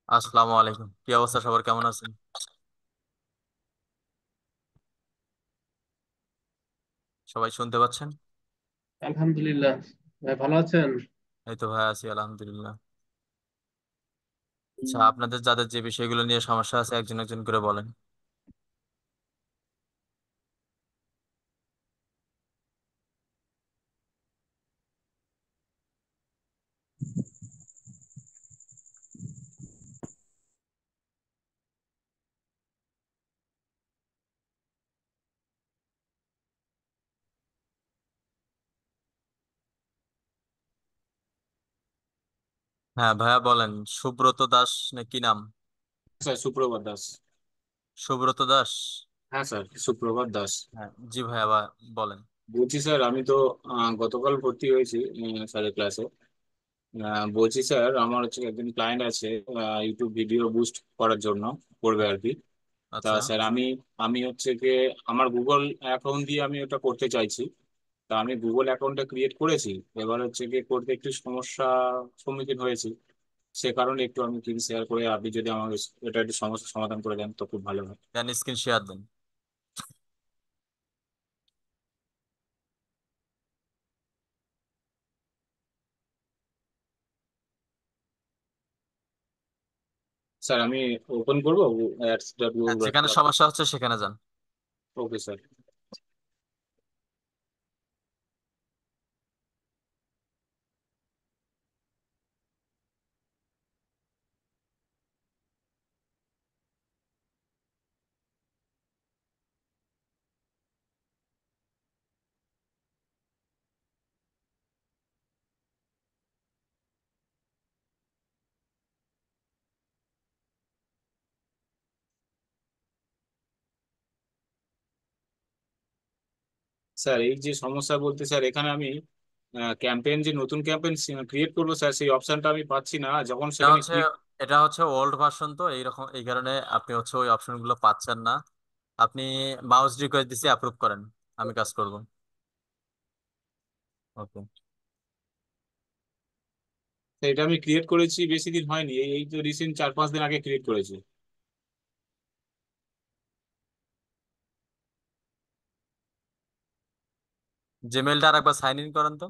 আসসালামু আলাইকুম, কি অবস্থা? সবার কেমন আছেন? সবাই শুনতে পাচ্ছেন? আলহামদুলিল্লাহ। ভাই ভালো আছেন? এই তো ভাই, আছি আলহামদুলিল্লাহ। আচ্ছা, উম, আপনাদের যাদের যে বিষয়গুলো নিয়ে সমস্যা আছে একজন একজন করে বলেন। হ্যাঁ ভাইয়া, বলেন। সুব্রত দাস না কি নাম? স্যার সুপ্রভাত দাস। সুব্রত দাস। হ্যাঁ স্যার, সুপ্রভাত দাস। হ্যাঁ জি ভাইয়া, বলেন। বলছি স্যার, আমি তো গতকাল ভর্তি হয়েছি স্যারের ক্লাসে। বলছি স্যার, আমার হচ্ছে একজন ক্লায়েন্ট আছে ইউটিউব ভিডিও বুস্ট করার জন্য করবে আর কি। তা আচ্ছা। স্যার, আমি আমি হচ্ছে গিয়ে আমার গুগল অ্যাকাউন্ট দিয়ে আমি ওটা করতে চাইছি। তা আমি গুগল অ্যাকাউন্টটা ক্রিয়েট করেছি। এবার হচ্ছে গিয়ে করতে একটু সমস্যা সম্মুখীন হয়েছি। সে কারণে একটু আমি কি শেয়ার করে আপনি যদি আমাকে এটা একটু সমস্যার সমাধান করে দেন তো খুব ভালো হয়। দেন, স্ক্রিন শেয়ার দেন। স্যার আমি ওপেন করবো হ্যাঁ, অ্যাডস। যেখানে সমস্যা হচ্ছে সেখানে যান। Okay sir. স্যার এই যে সমস্যা বলতে স্যার, এখানে আমি ক্যাম্পেইন যে নতুন ক্যাম্পেইন ক্রিয়েট করবো স্যার, সেই অপশনটা আমি পাচ্ছি না যখন এটা সেখানে হচ্ছে ক্লিক। এটা হচ্ছে ওল্ড ভার্সন, তো এইরকম, এই কারণে আপনি হচ্ছে ওই অপশন গুলো পাচ্ছেন না। আপনি মাউস রিকোয়েস্ট দিছি, অ্যাপ্রুভ করেন, আমি কাজ করব। ওকে। এটা আমি ক্রিয়েট করেছি বেশি দিন হয়নি, এই এই তো রিসেন্ট 4-5 দিন আগে ক্রিয়েট করেছি। জিমেলটা আর একবার সাইন ইন করেন তো।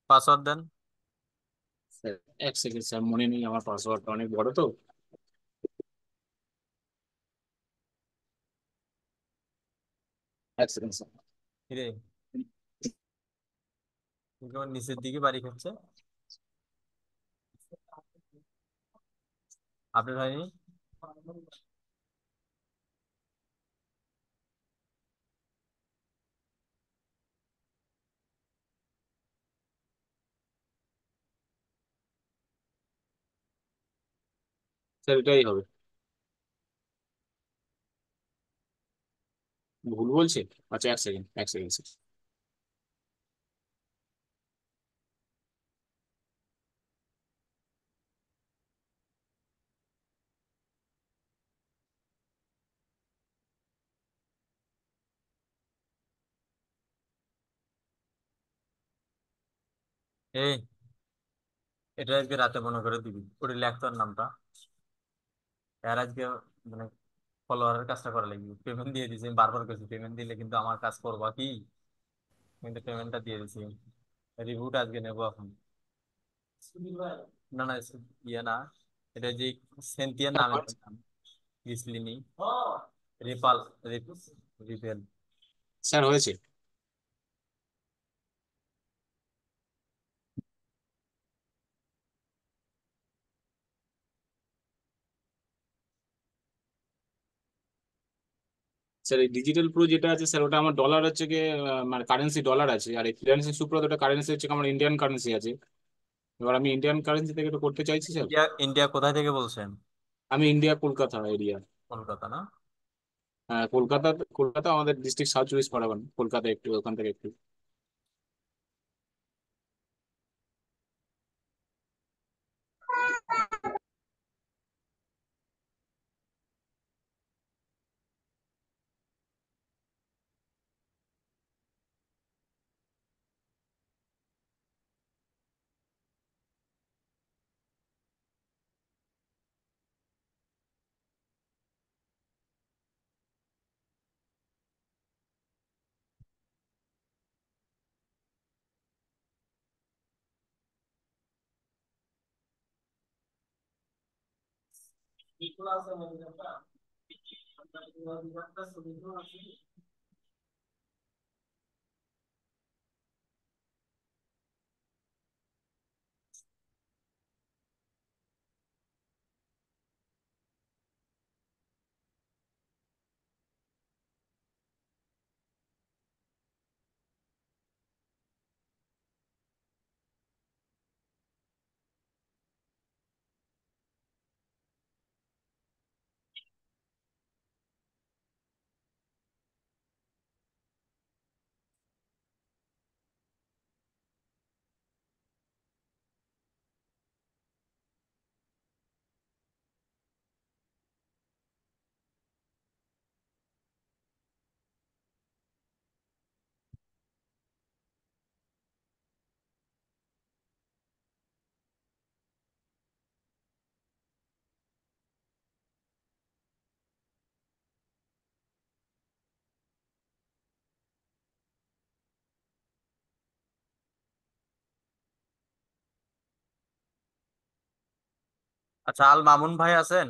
পাসওয়ার্ড দেন। স্যার এক সেকেন্ড স্যার, মনে নেই, আমার পাসওয়ার্ডটা অনেক বড় তো। এক সেকেন্ড স্যার। রে, নিচের দিকে বাড়ি খাচ্ছে। আপনার হয়নি? স্যার এটাই হবে। ভুল বলছে? আচ্ছা এক সেকেন্ড, এক সেকেন্ড স্যার। এই, এটা আজকে রাতে মনে করে দিবি, ওটা লেখ তোর নামটা। আর আজকে মানে ফলোয়ারের কাজটা করা লাগবে, পেমেন্ট দিয়ে দিয়েছি, আমি বারবার করছি পেমেন্ট দিলে কিন্তু আমার কাজ করবা কি, কিন্তু পেমেন্টটা দিয়ে দিছি। রিভিউটা আজকে নেবো এখন। না না, ইয়ে না, এটা যে সেন্টিয়ার স্যার নামে হয়েছে? গিসলিনি, রিপাল, রিপেল। স্যার হয়েছে। স্যার এই ডিজিটাল প্রো যেটা আছে স্যার, ওটা আমার ডলার হচ্ছে গিয়ে মানে কারেন্সি ডলার আছে, আর এই ফ্রিল্যান্সিং সুপ্রো ওটা কারেন্সি হচ্ছে গিয়ে আমার ইন্ডিয়ান কারেন্সি আছে। এবার আমি ইন্ডিয়ান কারেন্সি থেকে এটা করতে চাইছি স্যার। ইন্ডিয়া, ইন্ডিয়া কোথায় থেকে বলছেন? আমি ইন্ডিয়া কলকাতা এরিয়া। কলকাতা না? হ্যাঁ কলকাতা। কলকাতা আমাদের ডিস্ট্রিক্ট সাউথ চব্বিশ পরগনা, কলকাতা একটু ওখান থেকে একটু। আচ্ছা, আল মামুন ভাই আছেন?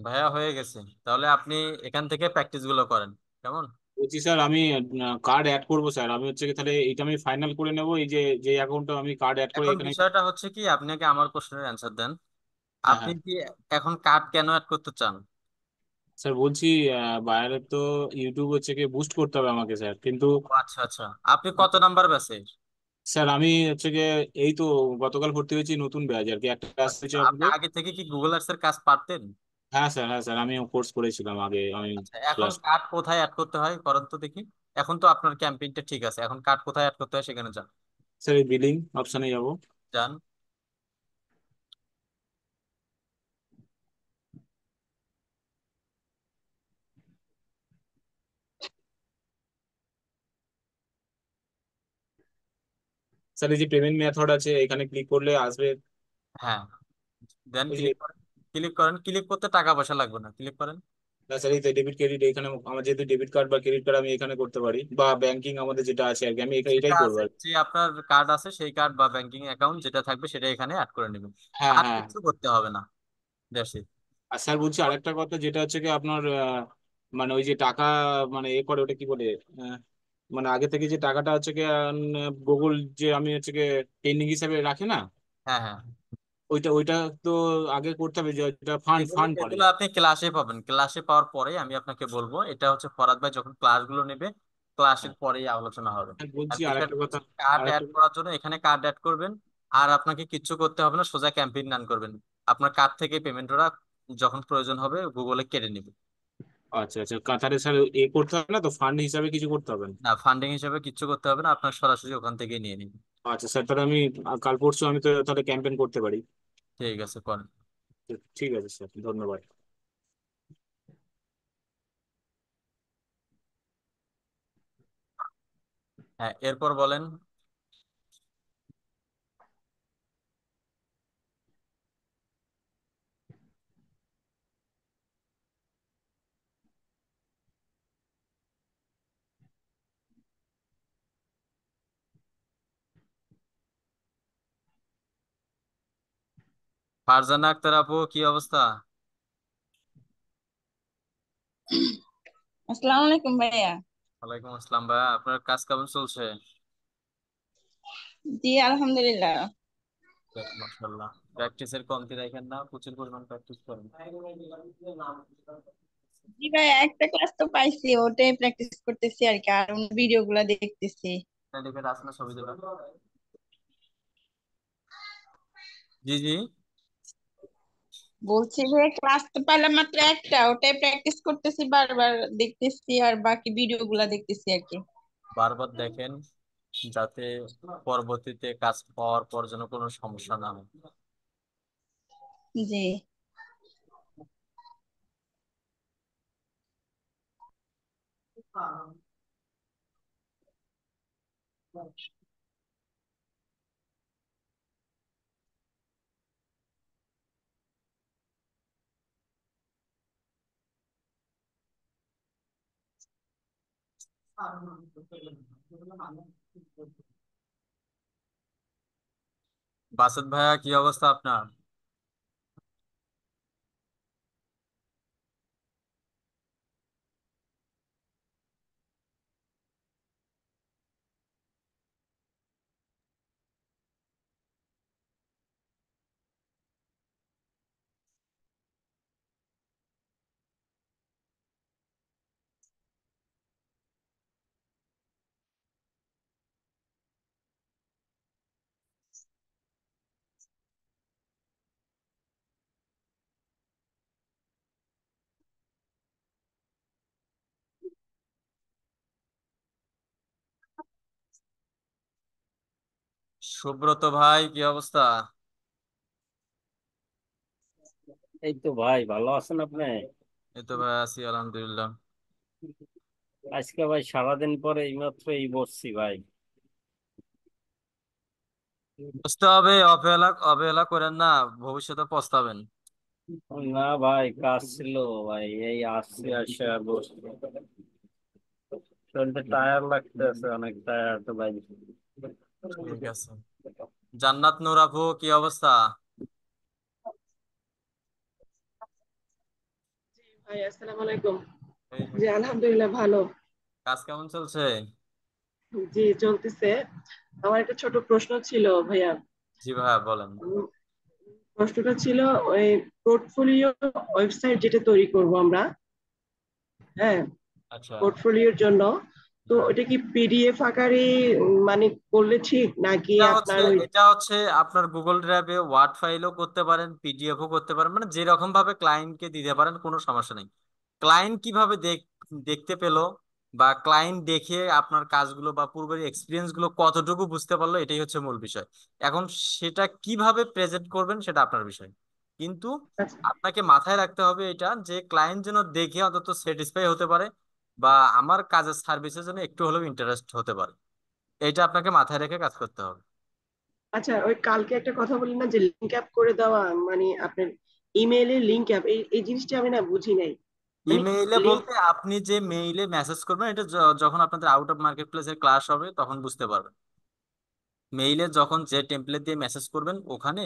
ভাইয়া হয়ে গেছে। তাহলে আপনি এখান থেকে প্র্যাকটিস গুলো করেন কেমন। বলছি স্যার, আমি কার্ড অ্যাড করবো স্যার। আমি হচ্ছে কি তাহলে এইটা আমি ফাইনাল করে নেবো, এই যে যে অ্যাকাউন্টটা আমি কার্ড অ্যাড করে এখন এখানে। বিষয়টা হচ্ছে কি, আপনি আগে আমার কোশ্চেনের অ্যান্সার দেন। হ্যাঁ আপনি হ্যাঁ কি এখন কার্ড কেন অ্যাড করতে চান? স্যার, বলছি বাইরে তো ইউটিউব হচ্ছে কি বুস্ট করতে হবে আমাকে স্যার, কিন্তু ও আচ্ছা আচ্ছা, আপনি কত নাম্বার ব্যাচে? স্যার আমি হচ্ছে কি এই তো গতকাল ভর্তি হয়েছি নতুন ব্যাচ আর কি, একটা ক্লাস আচ্ছা হয়েছে আচ্ছা, আপনি আমাদের। আগে থেকে কি গুগল আর্টস এর কাজ পারতেন? হ্যাঁ স্যার, হ্যাঁ স্যার, আমি কোর্স করেছিলাম আগে আমি আচ্ছা, এখন ক্লাস। কার্ড কোথায় অ্যাড করতে হয় করেন তো দেখি। এখন তো আপনার ক্যাম্পেইনটা ঠিক আছে, এখন কার্ড কোথায় অ্যাড করতে হয় সেখানে যান। স্যার এই বিলিং অপশানে যাব। যান। স্যার এই যে পেমেন্ট মেথড আছে এখানে ক্লিক করলে আসবে। হ্যাঁ, দেন ওই যে, ক্লিক করেন। ক্লিক করেন, ক্লিক করতে টাকা পয়সা লাগবে না, ক্লিক করেন। না স্যার এই তো ডেবিট ক্রেডিট এখানে, আমার যেহেতু ডেবিট কার্ড বা ক্রেডিট কার্ড আমি এখানে করতে পারি, বা ব্যাংকিং আমাদের যেটা আছে আর কি, আমি যেটা এটাই করবো আছে, আর কি। যে আপনার কার্ড আছে সেই কার্ড বা ব্যাংকিং অ্যাকাউন্ট যেটা থাকবে সেটা এখানে অ্যাড করে নেবেন। হ্যাঁ আর হ্যাঁ। কিছু করতে হবে না। That's it. আর স্যার বলছি আরেকটা কথা, যেটা হচ্ছে কি আপনার মানে ওই যে টাকা মানে এ করে ওটা কি বলে, আহ, মানে আগে থেকে যে টাকাটা হচ্ছে কি গুগল যে আমি হচ্ছে কি পেন্ডিং হিসাবে রাখে না, হ্যাঁ হ্যাঁ, ওইটা ওইটা তো আগে করতে হবে, যেটা ফান্ড এগুলো ফান্ড করে। এগুলো আপনি ক্লাসে পাবেন, ক্লাসে পাওয়ার পরে আমি আপনাকে বলবো। এটা হচ্ছে ফরাদ ভাই যখন ক্লাসগুলো নেবে, ক্লাসের হ্যাঁ পরেই আলোচনা হবে। আর আর বলছি আরেকটা বিষয়টা কথা, হচ্ছে কার্ড অ্যাড আরেকটা করার জন্য এখানে কার্ড অ্যাড করবেন। আর আপনাকে কিচ্ছু করতে হবে না, সোজা ক্যাম্পেইন রান করবেন। আপনার কার্ড থেকে পেমেন্ট ওরা যখন প্রয়োজন হবে গুগলে কেটে নেবে। আচ্ছা আচ্ছা, কাতারে স্যার এ করতে হবে না তো, ফান্ড হিসাবে কিছু করতে হবে না? না, ফান্ডিং হিসেবে কিচ্ছু করতে হবে না, আপনার সরাসরি ওখান থেকে নিয়ে নিন। আচ্ছা স্যার, তাহলে আমি কাল পরশু আমি তো তাহলে ক্যাম্পেন করতে পারি। ঠিক আছে, করেন। ঠিক আছে স্যার, ধন্যবাদ। হ্যাঁ, এরপর বলেন। ফারজানা আক্তার আপু, কি অবস্থা? আসসালামু আলাইকুম ভাইয়া। ওয়ালাইকুম আসসালাম ভাইয়া, আপনার কাজ কেমন চলছে? জি আলহামদুলিল্লাহ। মাশাআল্লাহ। প্র্যাকটিসের কমতি রাখেন না, প্রচুর পরিমাণ প্র্যাকটিস করেন। জি ভাইয়া, একটা ক্লাস তো পাইছি, ওটাই প্র্যাকটিস করতেছি আর কি, আর ভিডিও গুলা দেখতেছি। দেখে আসনা ছবি দেবেন। জি জি। বলছি যে ক্লাস তো পাইলাম মাত্র একটা, ওটাই প্র্যাকটিস করতেছি, বারবার দেখতেছি আর বাকি ভিডিও গুলা দেখতেছি আর কি। বারবার দেখেন, যাতে পরবর্তীতে কাজ পাওয়ার পর যেন কোনো সমস্যা না হয়। জি। বাসুদ ভাইয়া, কি অবস্থা আপনার? সুব্রত ভাই, কি অবস্থা? এই তো ভাই, ভালো আছেন আপনি? এই তো ভাই, আছি আলহামদুলিল্লাহ। আজকে ভাই সারাদিন পরে এইমাত্র বসছি ভাই। বুঝতে হবে, অবহেলা অবহেলা করেন না, ভবিষ্যতে পস্তাবেন। না ভাই, কাজ ছিল ভাই, এই আসছি আসে বসছি। শরীরটা টায়ার লাগতেছে, অনেক টায়ার তো ভাই। ঠিক আছে। জান্নাত নূর আপু, কি অবস্থা? ভাই আসসালামু আলাইকুম। এই, জি আলহামদুলিল্লাহ ভালো। কাজ কেমন চলছে? জি চলতেছে। আমার একটা ছোট প্রশ্ন ছিল ভাইয়া। জি ভাইয়া, বলেন। উম, প্রশ্নটা ছিল ওই পোর্টফোলিও ওয়েবসাইট যেটা তৈরি করব আমরা, হ্যাঁ, আচ্ছা। পোর্টফোলিওর জন্য। তো হ্যাঁ, ওটা কি পিডিএফ আকারে মানে করলে ঠিক নাকি এটা হচ্ছে আপনার ওই। এটা হচ্ছে আপনার গুগল ড্রাইভে ওয়ার্ড ফাইলও করতে পারেন, পিডিএফও করতে পারেন, মানে যেরকম ভাবে ক্লায়েন্টকে দিতে পারেন, কোনো সমস্যা নেই। ক্লায়েন্ট কিভাবে দেখতে পেলো, বা ক্লায়েন্ট দেখে আপনার কাজগুলো বা পূর্বের এক্সপিরিয়েন্স গুলো কতটুকু বুঝতে পারলো, এটাই হচ্ছে মূল বিষয়। এখন সেটা কিভাবে প্রেজেন্ট করবেন সেটা আপনার বিষয়, কিন্তু আচ্ছা আপনাকে মাথায় রাখতে হবে এটা, যে ক্লায়েন্ট যেন দেখে অন্তত স্যাটিসফাই হতে পারে, বা আমার কাজের সার্ভিসের জন্য একটু হলেও ইন্টারেস্ট হতে পারে। এটা আপনাকে মাথায় রেখে কাজ করতে হবে। আচ্ছা, ওই কালকে একটা কথা বললেন না যে লিংক আপ করে দেওয়া, মানে আপনার ইমেইলে লিংক আপ, এই এই জিনিসটা আমি না বুঝি নাই। মানে ইমেইলে লিংক। বলতে আপনি যে মেইলে মেসেজ করবেন, এটা যখন আপনাদের আউট অফ মার্কেট প্লেসের ক্লাস হবে তখন বুঝতে পারবেন। মেইলে যখন যে টেমপ্লেট দিয়ে মেসেজ করবেন, ওখানে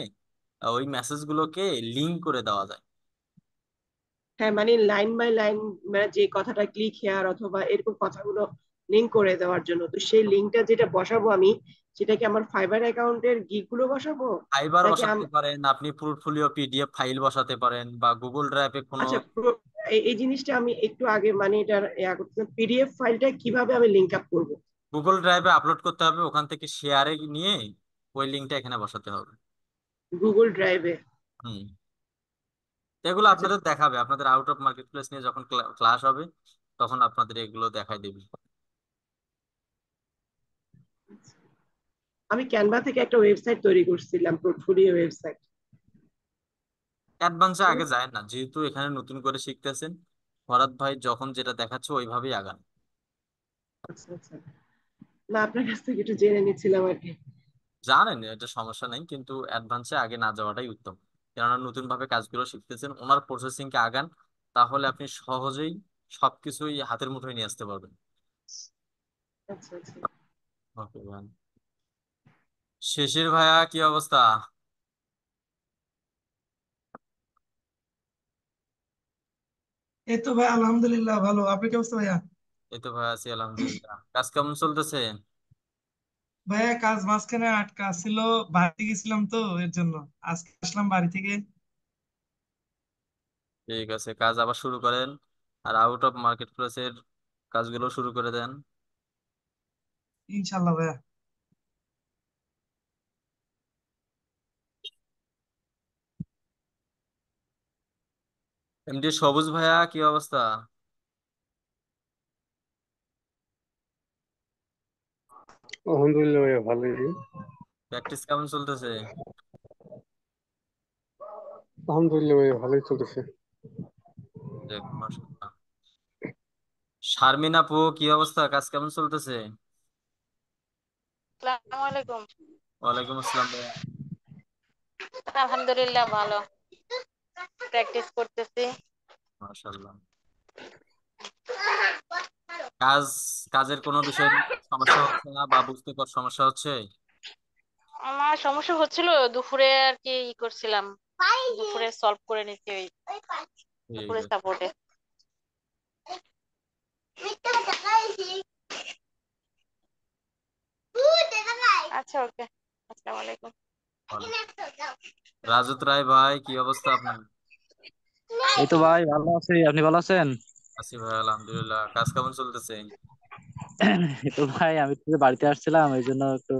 ওই মেসেজ গুলোকে লিঙ্ক করে দেওয়া যায়। হ্যাঁ মানে লাইন বাই লাইন, মানে যে কথাটা ক্লিক হেয়ার অথবা এরকম কথাগুলো লিংক করে দেওয়ার জন্য, তো সেই লিংকটা যেটা বসাবো আমি, সেটা কি আমার ফাইবার অ্যাকাউন্টের গিগ গুলো বসাবো ফাইবার নাকি বসাতে পারেন, আপনি পোর্টফোলিও পিডিএফ ফাইল বসাতে পারেন, বা গুগল ড্রাইভে কোনো আচ্ছা এই জিনিসটা আমি একটু আগে মানে এটার পিডিএফ ফাইলটা কিভাবে আমি লিংক আপ করবো? গুগল ড্রাইভে আপলোড করতে হবে, ওখান থেকে শেয়ারে নিয়ে ওই লিঙ্কটা এখানে বসাতে হবে। গুগল ড্রাইভে? হুম। এগুলো আচ্ছা, আপনাদের দেখাবে, আপনাদের আউট অফ মার্কেট প্লেস নিয়ে যখন ক্লাস হবে তখন আপনাদের এগুলো দেখাই দেবে। আমি ক্যানভা থেকে একটা ওয়েবসাইট তৈরি করছিলাম, পোর্টফোলিও ওয়েবসাইট। অ্যাডভান্সে আগে যায় না, যেহেতু এখানে নতুন করে শিখতেছেন। ফরাদ ভাই যখন যেটা দেখাচ্ছে ওইভাবেই আগান। আচ্ছা আচ্ছা, না আপনার কাছ থেকে একটু জেনে নিচ্ছিলাম আর কি। জানেন এটা সমস্যা নাই, কিন্তু অ্যাডভান্সে আগে না যাওয়াটাই উত্তম। কেননা নতুন ভাবে কাজগুলো শিখতেছেন, ওনার প্রসেসিং কে আগান, তাহলে আপনি সহজেই সবকিছুই হাতের মুঠোয় নিয়ে আসতে পারবেন। আচ্ছা আচ্ছা। ওকে ভাই। শিশির ভাইয়া, কি অবস্থা? এই তো ভাই আলহামদুলিল্লাহ ভালো। আপনি কি অবস্থা ভাইয়া? এই তো ভাই, আছি আলহামদুলিল্লাহ। কাজ কেমন চলতেছে? ভাইয়া কাজ মাঝখানে আটকা ছিল, বাড়িতে গেছিলাম তো এর জন্য আজকে আসলাম বাড়ি থেকে। ঠিক আছে, কাজ আবার শুরু করেন, আর আউট অফ মার্কেট প্লেসের কাজগুলো শুরু করে দেন। ইনশাল্লাহ ভাইয়া। এমডি সবুজ ভাইয়া, কি অবস্থা? আলহামদুলিল্লাহ ভাইয়া ভালোই। প্র্যাকটিস কেমন চলতেছে? আলহামদুলিল্লাহ ভাইয়া ভালোই চলতেছে। যাক, মাশাআল্লাহ। শারমিন আপু, কি অবস্থা? কাজ কেমন চলতেছে? আসসালামু আলাইকুম। ওয়ালাইকুম আসসালাম ভাইয়া। আলহামদুলিল্লাহ ভালো, প্র্যাকটিস করতেছি। মাশাআল্লাহ। কাজ কাজের কোনো বিষয় নিয়ে সমস্যা হচ্ছে না বা বুঝতে কর সমস্যা হচ্ছে? আমার সমস্যা হচ্ছিল দুপুরে আর কি করছিলাম, দুপুরে সলভ করে নিচ্ছি ওই ঠিক দুপুরে আছে, সাপোর্টে। আচ্ছা, ওকে, আসসালামু আলাইকুম। ভালো। রাজত রায় ভাই, কি অবস্থা আপনার? এই তো ভাই ভালো আছি, আপনি ভালো আছেন? আছি ভাই, আলহামদুলিল্লাহ। কাজ কেমন চলতেছে? এই তো ভাই আমি তো বাড়িতে আসছিলাম, এই জন্য একটু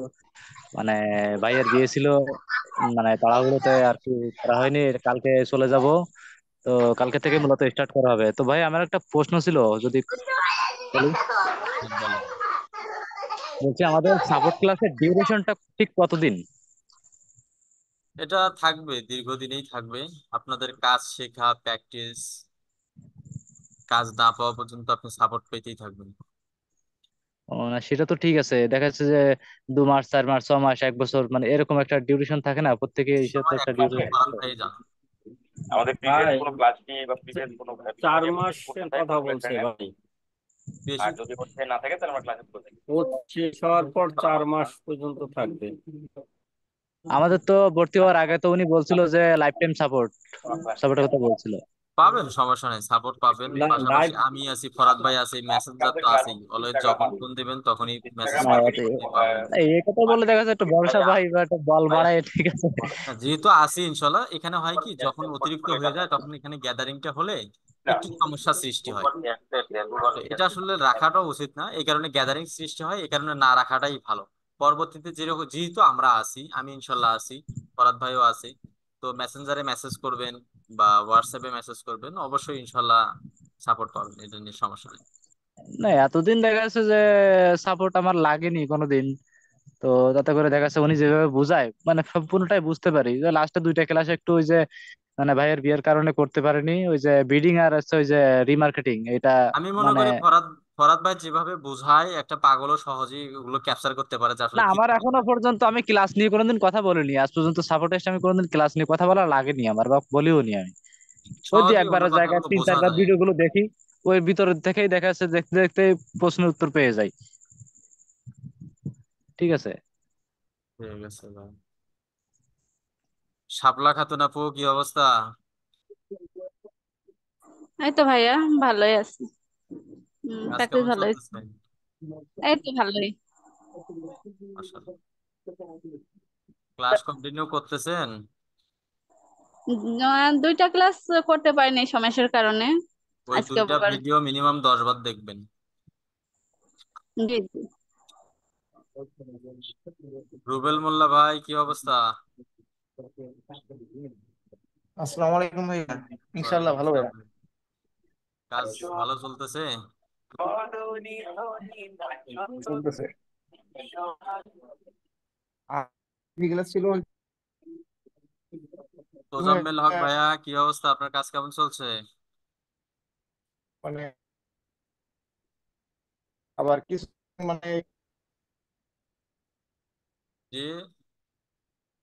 মানে ভাইয়ের বিয়ে ছিল, মানে তাড়াহুড়োতে আর কি করা হয়নি। কালকে চলে যাব, তো কালকে থেকে মূলত স্টার্ট করা হবে। তো ভাই আমার একটা প্রশ্ন ছিল, যদি বলি। বলেন। বলছি আমাদের সাপোর্ট ক্লাসের ডিউরেশনটা ঠিক কতদিন? এটা থাকবে, দীর্ঘদিনই থাকবে। আপনাদের কাজ শেখা, প্র্যাকটিস, কাজ না পাওয়া পর্যন্ত আপনি সাপোর্ট পেতেই থাকবেন। ও না, সেটা তো ঠিক আছে, দেখা যাচ্ছে যে 2 মাস 4 মাস 6 মাস 1 বছর, মানে এরকম একটা ডিউরেশন থাকে না, প্রত্যেকে হিসেবে তো সময় একটা একমাত্র ডিউরেশন ফারাদ থাকে। ভাই জানে। আমাদের প্রিভিয়াস ভাই কোনো ক্লাস নিয়ে বা প্রিভিয়াস কোনো বিষয় নিয়ে কোনো প্রশ্ন 4 মাসের থাকে কথা গ্রুপে বলছে ফ্রেন্ডে, ভাই। বেশি। আর যদি হচ্ছে না থাকে তাহলে আমরা ক্লাসে ঢুকে থাকি। কোর্স শেষ হওয়ার পর 4 মাস পর্যন্ত থাকবে। আমাদের তো ভর্তি হওয়ার আগে তো উনি বলছিল যে লাইফ টাইম সাপোর্ট, সাপোর্টের কথা বলছিল। পাবেন, সমস্যা নেই, সাপোর্ট পাবেন। পাশাপাশি লাইফ আমি আছি, ফরাদ ভাই আছে, মেসেঞ্জার কালকে তো ক্লাস আছেই। অলওয়েজ যখন ইনস্টাগ্রাম ফোন দিবেন তখনই মেসেজ ইনস্টাগ্রাম করবেন, মার্কেটিং তখনই পাবেন। এই কথা বলে দেখা যাচ্ছে একটু ভরসা পাই বা একটা বল বাড়ায়, ঠিক আছে। হ্যাঁ, যেহেতু আছি ইনশাল্লাহ। এখানে হয় কি, যখন অতিরিক্ত হয়ে যায় তখন এখানে গ্যাদারিংটা হলে একটু সমস্যা সৃষ্টি হয়। তো এটা আসলে রাখাটা উচিত না, এই কারণে গ্যাদারিং সৃষ্টি হয়, এই কারণে না রাখাটাই ভালো। পরবর্তীতে যেরকম, যেহেতু আমরা আছি, আমি ইনশাল্লাহ আছি, ফরাদ ভাইও আছে, তো মেসেঞ্জারে মেসেজ করবেন বা হোয়াটসঅ্যাপে মেসেজ করবেন, অবশ্যই ইনশাল্লাহ সাপোর্ট পাবেন, এটা নিয়ে সমস্যা নেই। না, এতদিন দেখা যাচ্ছে যে সাপোর্ট আমার লাগেনি কোনোদিন। তো তাতে করে দেখা যাচ্ছে উনি যেভাবে বুঝায়, মানে সম্পূর্ণটাই বুঝতে পারি। যে লাস্টে 2টা ক্লাস একটু ওই যে মানে ভাইয়ের বিয়ের কারণে করতে পারিনি, ওই যে বিডিং আর হচ্ছে ওই যে রিমার্কেটিং এটা। আমি মনে মানে করি ফরাদ ফরাদ ভাই যেভাবে বোঝায়, একটা পাগলও সহজেই ওগুলো ক্যাপচার করতে পারে যে না, আসলে কি আমার বলে। এখনো পর্যন্ত আমি ক্লাস নিয়ে কোনোদিন কথা বলিনি, আজ পর্যন্ত সাপোর্ট এসে আমি কোনোদিন ক্লাস নিয়ে কথা বলা লাগেনি আমার, বা বলিও নি আমি। ওই যে সহজেই একবার ওনার জায়গায় কথাগুলো বোঝা 3 4বার যায়। ভিডিও গুলো দেখি, ওই ভিতর থেকেই দেখা যাচ্ছে দেখতে দেখতে প্রশ্নের উত্তর পেয়ে যাই। ঠিক আছে। ঠিক আছে ভাই। শাপলা খাতুন আপু, কি অবস্থা? এই তো ভাইয়া, ভালোই আছি। কাজ প্র্যাকটিস কেমন ভালোই। চলতেছে? এই তো ভালোই। মাশাআল্লাহ। ক্লাস কন্টিনিউ করতেছেন? 2টা ক্লাস করতে পারিনি সমস্যার কারণে। ওই আজকে 2টা আবার ভিডিও মিনিমাম 10 বার দেখবেন। জি জি। রুবেল মোল্লা ভাই, কি অবস্থা? আসসালামু আলাইকুম ভাইয়া। ইনশাল্লাহ ওয়ালাইকুম ভালো আসসালাম ভাইয়া। ভাই। কাজ ভালো চলতেছে? চলতেছে। ক্লাস ছিল তোজাম্মেল হক ভাইয়া, ভাইয়া, কি অবস্থা? আপনার কাজ কেমন চলছে? মানে আবার কিছু মানে জি,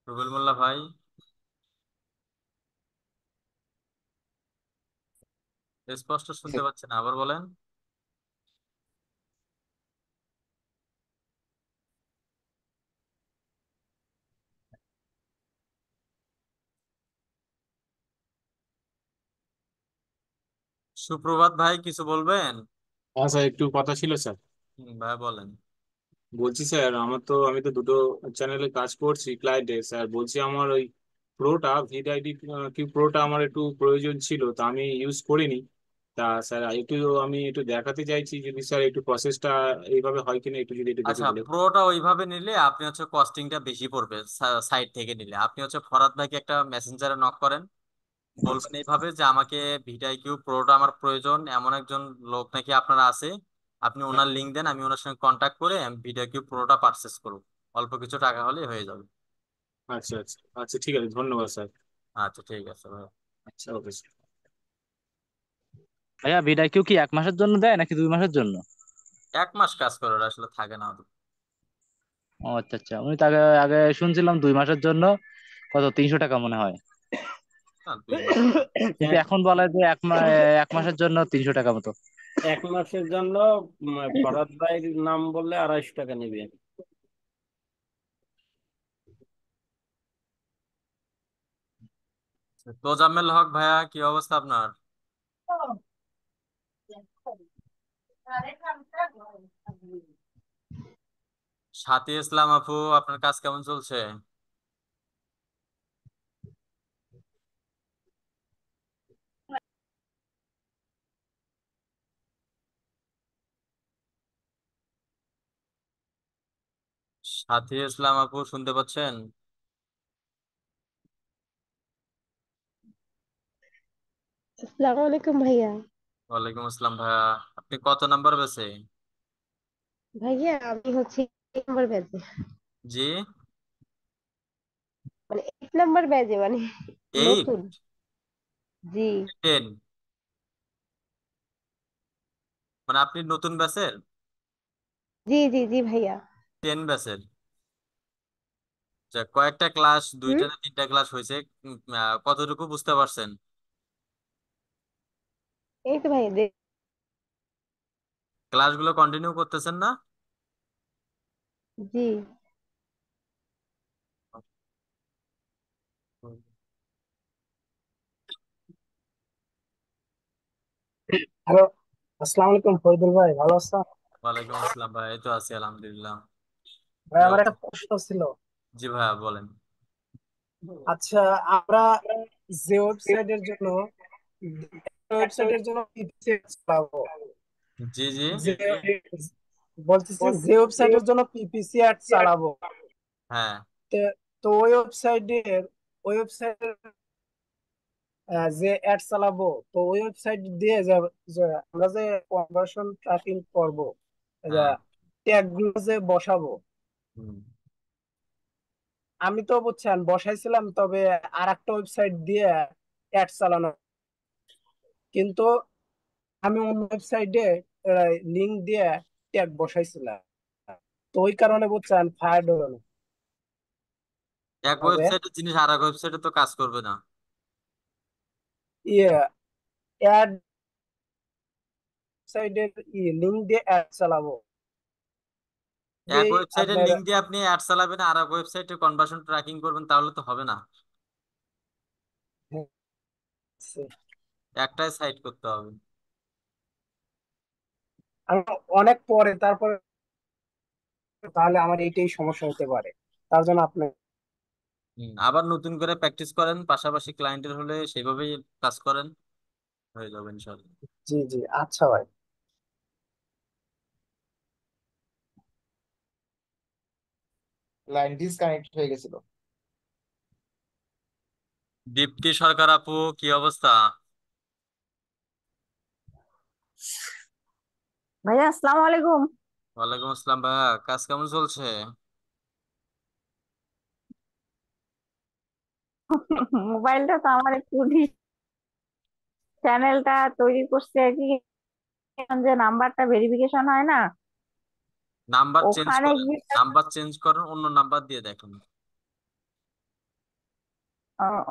রুবেল মোল্লা ভাই। স্পষ্ট শুনতে পাচ্ছেন, আবার বলেন। সুপ্রভাত ভাই, কিছু বলবেন? হ্যাঁ স্যার, একটু কথা ছিল স্যার। ভাই বলেন। বলছি স্যার, আমি তো দুটো চ্যানেলে কাজ করছি ক্লায়েন্টে স্যার। বলছি আমার ওই প্রোটা ভিড কিউ প্রোটা আমার একটু প্রয়োজন ছিল, তা আমি ইউজ করিনি। তা স্যার আমি একটু দেখাতে চাইছি, যদি স্যার একটু প্রসেসটা এইভাবে হয় কিনা একটু যদি একটু দেখে আচ্ছা, বলে। প্রোটা ওইভাবে নিলে আপনি হচ্ছে কস্টিংটা বেশি পড়বে। সাইট থেকে নিলে আপনি হচ্ছে ফরাদ ভাইকে একটা মেসেঞ্জারে নক করেন, বলবেন এইভাবে যে আমাকে ভিডিআইকিউ প্রোটা আমার প্রয়োজন, এমন একজন লোক নাকি আপনারা আছে, আপনি ওনার লিঙ্ক দেন, আমি ওনার সঙ্গে কন্ট্যাক্ট করে আমি ভিডিআইকিউ প্রোটা পারচেস করব, অল্প কিছু টাকা হলেই হয়ে যাবে। আচ্ছা আচ্ছা আচ্ছা, ঠিক আছে, ধন্যবাদ স্যার। আচ্ছা ঠিক আছে ভাই। আচ্ছা, ওকে স্যার। ভাইয়া ভিডিআইকিউ কি 1 মাসের জন্য দেয় নাকি 2 মাসের জন্য? 1 মাস কাজ করে, ওরা আসলে থাকে না। ও আচ্ছা আচ্ছা, আমি তাকে আগে শুনছিলাম 2 মাসের জন্য কত 300 টাকা মনে হয়, না, 2 মাস। কিন্তু এক এখন বলে যে 1 মাসের জন্য 300 টাকা মতো। 1 মাসের জন্য ফরহাদ ভাইয়ের নাম বললে 250 টাকা নেবে। তোজাম্মেল হক ভাইয়া, কি অবস্থা আপনার? সাথী ইসলাম আপু, আপনার কাজ কেমন চলছে? সাথী ইসলাম আপু, শুনতে পাচ্ছেন? আসসালামু আলাইকুম ভাইয়া। ওয়ালাইকুম আসসালাম ভাইয়া। আপনি কত নাম্বার বেছে? ভাইয়া আমি হচ্ছে 8 নম্বর ব্যাচে, জি। মানে 8 নম্বর ব্যাচে, মানে 8? নতুন। জি 10? মানে আপনি নতুন ব্যাচের? জি জি জি ভাইয়া। 10 ব্যাচের? কয়েকটা ক্লাস, হুম, 2টা না 3টা ক্লাস হয়েছে, কতটুকু বুঝতে পারছেন? এই তো ভাইয়া ক্লাসগুলো কন্টিনিউ করতেছেন না? জি। হ্যালো, আসসালামু আলাইকুম ফরিদুল ভাই, ভালো আছেন? ওয়ালাইকুম আসসালাম ভাই, এই তো আছি আলহামদুলিল্লাহ। ভাই কি আমার একটা অবস্থা? প্রশ্ন ছিল। জি ভাইয়া বলেন। আচ্ছা, আমরা যে ওয়েবসাইটের জন্য পিপিসি চালাবো, জি জি। যে বলতেছি যে ওয়েবসাইটের জন্য পিপিসি অ্যাড চালাবো, হ্যাঁ। তো তো ওই ওয়েবসাইটের যে অ্যাড চালাবো, তো ওই ওয়েবসাইট দিয়ে যে আমরা যে কনভার্সন ট্র্যাকিং করব, হ্যাঁ। ট্যাগ গুলো যে বসাবো, হুম। আমি তো বুঝছেন বসাইছিলাম, তবে আর একটা ওয়েবসাইট দিয়ে অ্যাড চালানো, কিন্তু আমি অন্য ওয়েবসাইটে লিংক দিয়ে ট্যাগ বসাইছিলাম, তো ওই কারণে বুঝছেন ফায়ার হলো না। এক তবে ওয়েবসাইটের জিনিস আর এক ওয়েবসাইটে তো কাজ করবে না। ইয়ে অ্যাড সাইডের লিংক দিয়ে অ্যাড চালাবো, যে এক ওয়েবসাইটের আপনার লিংক দিয়ে আপনি অ্যাড চালাবেন, আর এক ওয়েবসাইটে কনভার্সন ট্র্যাকিং করবেন, তাহলে তো হবে না। একটাই সাইট করতে হবে। আমি অনেক পরে তারপরে, তাহলে আমার এইটাই সমস্যা হতে পারে, তার জন্য আপনি। আবার নতুন করে প্র্যাকটিস করেন, পাশাপাশি ক্লায়েন্টের হলে সেইভাবেই কাজ করেন, হয়ে যাবে ইনশাল্লাহ। জি জি, আচ্ছা ভাই। লাইন ডিসকানেক্ট হয়ে গেছিল। দীপ্তি সরকার আপু, কি অবস্থা? ভাইয়া আসসালামু আলাইকুম। ওয়ালাইকুম আসসালাম ভাইয়া, কাজ কেমন চলছে? মোবাইলটা তো আমার একটু চ্যানেলটা তৈরি করছে আর কি, যে নাম্বারটা ভেরিফিকেশন হয় না, নাম্বার চেঞ্জ ওখানে করেন, গিয়ে নাম্বার চেঞ্জ করেন, অন্য নাম্বার দিয়ে দেখেন।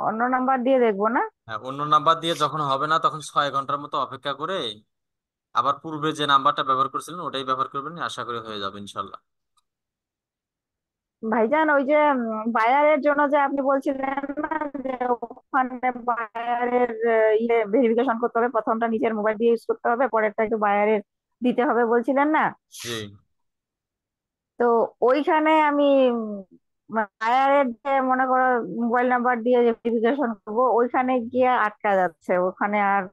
অন্য নাম্বার দিয়ে দেখবো না? হ্যাঁ, অন্য নাম্বার দিয়ে যখন হবে না, তখন 6 ঘন্টার মতো অপেক্ষা করে আবার পূর্বে যে নাম্বারটা ব্যবহার করছিলেন ওটাই ব্যবহার করবেন, আশা করি হয়ে যাবে ইনশাল্লাহ। ভাইজান ওই যে বায়ারের জন্য যে আপনি বলছিলেন না, যে ওখানে বায়ারের ইয়ে ভেরিফিকেশন করতে হবে, প্রথমটা নিজের মোবাইল দিয়ে ইউজ করতে হবে, পরেরটা একটু বায়ারের দিতে হবে বলছিলেন না? জি। তো ওইখানে আমি বায়ারের যে মনে করো মোবাইল নাম্বার দিয়ে যে ভেরিফিকেশন করবো, ওইখানে গিয়ে আটকা যাচ্ছে, ওখানে আর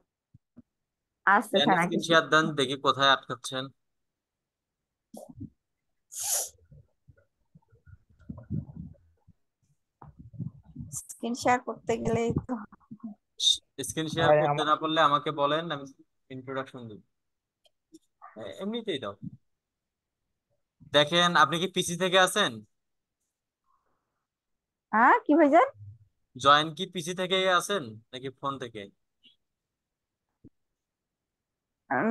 আসতেছে দেন না স্ক্রিন কিছু। শেয়ার দেন, দেখি কোথায় আটকাচ্ছেন। স্ক্রিন শেয়ার করতে গেলেই তো স্ক্রিন শেয়ার ভাই করতে আমার না পারলে আমাকে বলেন, আমি ইন্ট্রোডাকশন দিই। এমনিতেই দাও। দেখেন, আপনি কি পিসি থেকে আছেন? হ্যাঁ কি ভাইজান? জয়েন কি পিসি থেকে আছেন নাকি ফোন থেকে?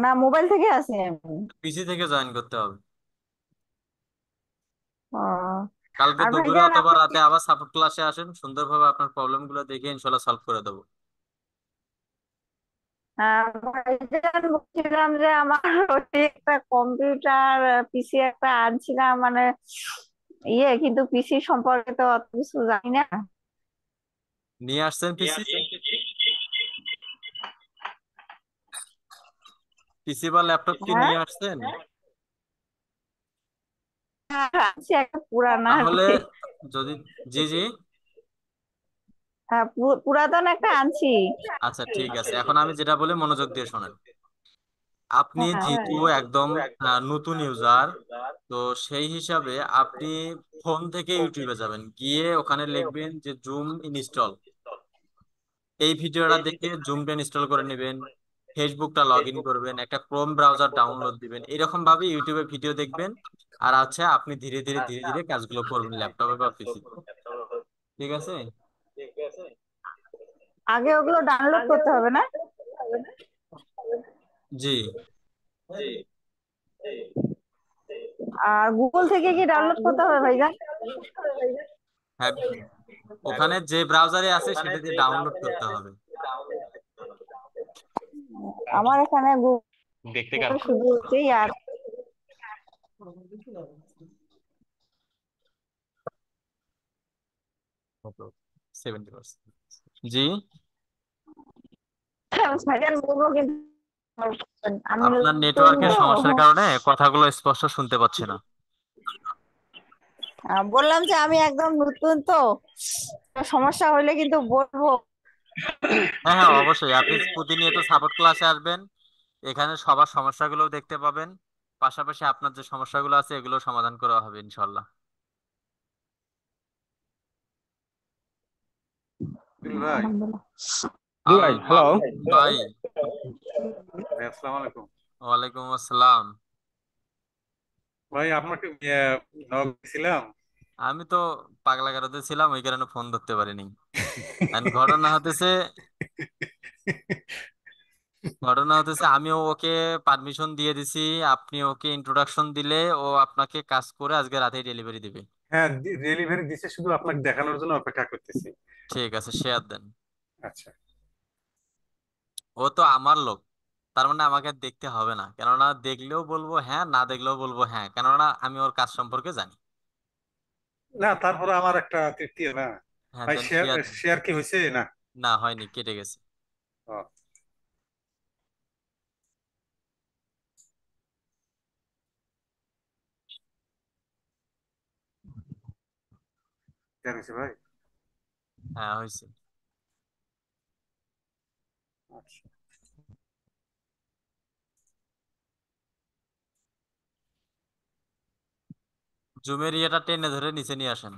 না, মোবাইল থেকে আছে আমি। পিসি থেকে জয়েন করতে হবে। ও, কালকে আর দুপুরে ভাইজান অথবা আপনি রাতে আবার সাপোর্ট ক্লাসে আসেন, সুন্দরভাবে আপনার প্রবলেম গুলো দেখে ইনশাল্লাহ সলভ করে দেবো। ভাইজান বলছিলাম যে আমার ওই একটা কম্পিউটার পিসি একটা আনছিলাম, মানে কিন্তু পিসি সম্পর্কে তো অত কিছু জানি না। নিয়ে আসছেন পিসি? পিসি বা ল্যাপটপ কি হ্যাঁ নিয়ে আসছেন? হ্যাঁ, আনছি একটা পুরানা আর তাহলে কি। যদি, জি জি, হ্যাঁ, পুরাতন একটা আনছি। আচ্ছা ঠিক আছে, এখন আমি যেটা বলি মনোযোগ দিয়ে শোনেন। আপনি হ্যাঁ যেহেতু একদম নতুন ইউজার, তো সেই হিসাবে আপনি ফোন থেকে ইউটিউবে যাবেন, গিয়ে ওখানে লিখবেন যে জুম ইনস্টল। এই ভিডিওটা দেখে জুমটা ইনস্টল করে নেবেন, ফেসবুকটা লগ ইন করবেন, একটা ক্রোম ব্রাউজার ডাউনলোড দিবেন, এরকম ভাবে ইউটিউবে ভিডিও দেখবেন। আর আপনি ধীরে ধীরে ধীরে ধীরে কাজগুলো করবেন ল্যাপটপে বা পিসিতে। ঠিক আছে? আগে ওগুলো ডাউনলোড করতে হবে না? জি। আর গুগল থেকে কি ডাউনলোড করতে হবে ভাইজান? হ্যাঁ, ওখানে যে ব্রাউজারে আছে সেটা দিয়ে ডাউনলোড করতে হবে। আমার এখানে দেখতে গুগল কার শুধু হচ্ছেই আর 70%। জি, ভাইজান বলবো কিন্তু আমি আপনার নতুন নেটওয়ার্কের তো। সমস্যার কারণে কথাগুলো স্পষ্ট শুনতে পাচ্ছি না। বললাম যে আমি একদম নতুন তো, সমস্যা হলে কিন্তু বলবো। হ্যাঁ হ্যাঁ, অবশ্যই আপনি প্রতিনিয়ত সাপোর্ট ক্লাসে আসবেন, এখানে সবার সমস্যাগুলো দেখতে পাবেন, পাশাপাশি আপনার যে সমস্যাগুলো আছে এগুলো সমাধান করা হবে ইনশাল্লাহ। ভাই আল ভাই হ্যালো মামুন ভাই। ভাই আসসালামু আলাইকুম। ওয়ালাইকুম আসসালাম। ভাই আপনাকে নক দিছিলাম। আমি তো পাগলা গারদে ছিলাম, ওই কারণে ফোন ধরতে পারিনি। And ঘটনা হতেছে আমিও ওকে পারমিশন দিয়ে দিছি, আপনি ওকে ইন্ট্রোডাকশন দিলে ও আপনাকে কাজ করে আজকে রাতেই ডেলিভারি দিবে। হ্যাঁ, ডেলিভারি দিছে, শুধু আপনাকে দেখানোর জন্য অপেক্ষা করতেছি। ঠিক আছে, শেয়ার দেন। আচ্ছা। ও তো আমার লোক, তার মানে আমাকে দেখতে হবে না, কেননা দেখলেও বলবো হ্যাঁ, না দেখলেও বলবো হ্যাঁ, কেননা আমি ওর কাজ সম্পর্কে জানি। না, তারপরে আমার একটা তৃতীয় না। হ্যাঁ ভাই দেন, শেয়ার শেয়ার। শেয়ার কি হয়েছে না? না হয়নি, কেটে গেছে। ও, শেয়ার হয়েছে ভাই। হ্যাঁ হয়েছে। আচ্ছা। জুমের ইয়েটা টেনে ধরে নিচে নিয়ে আসেন।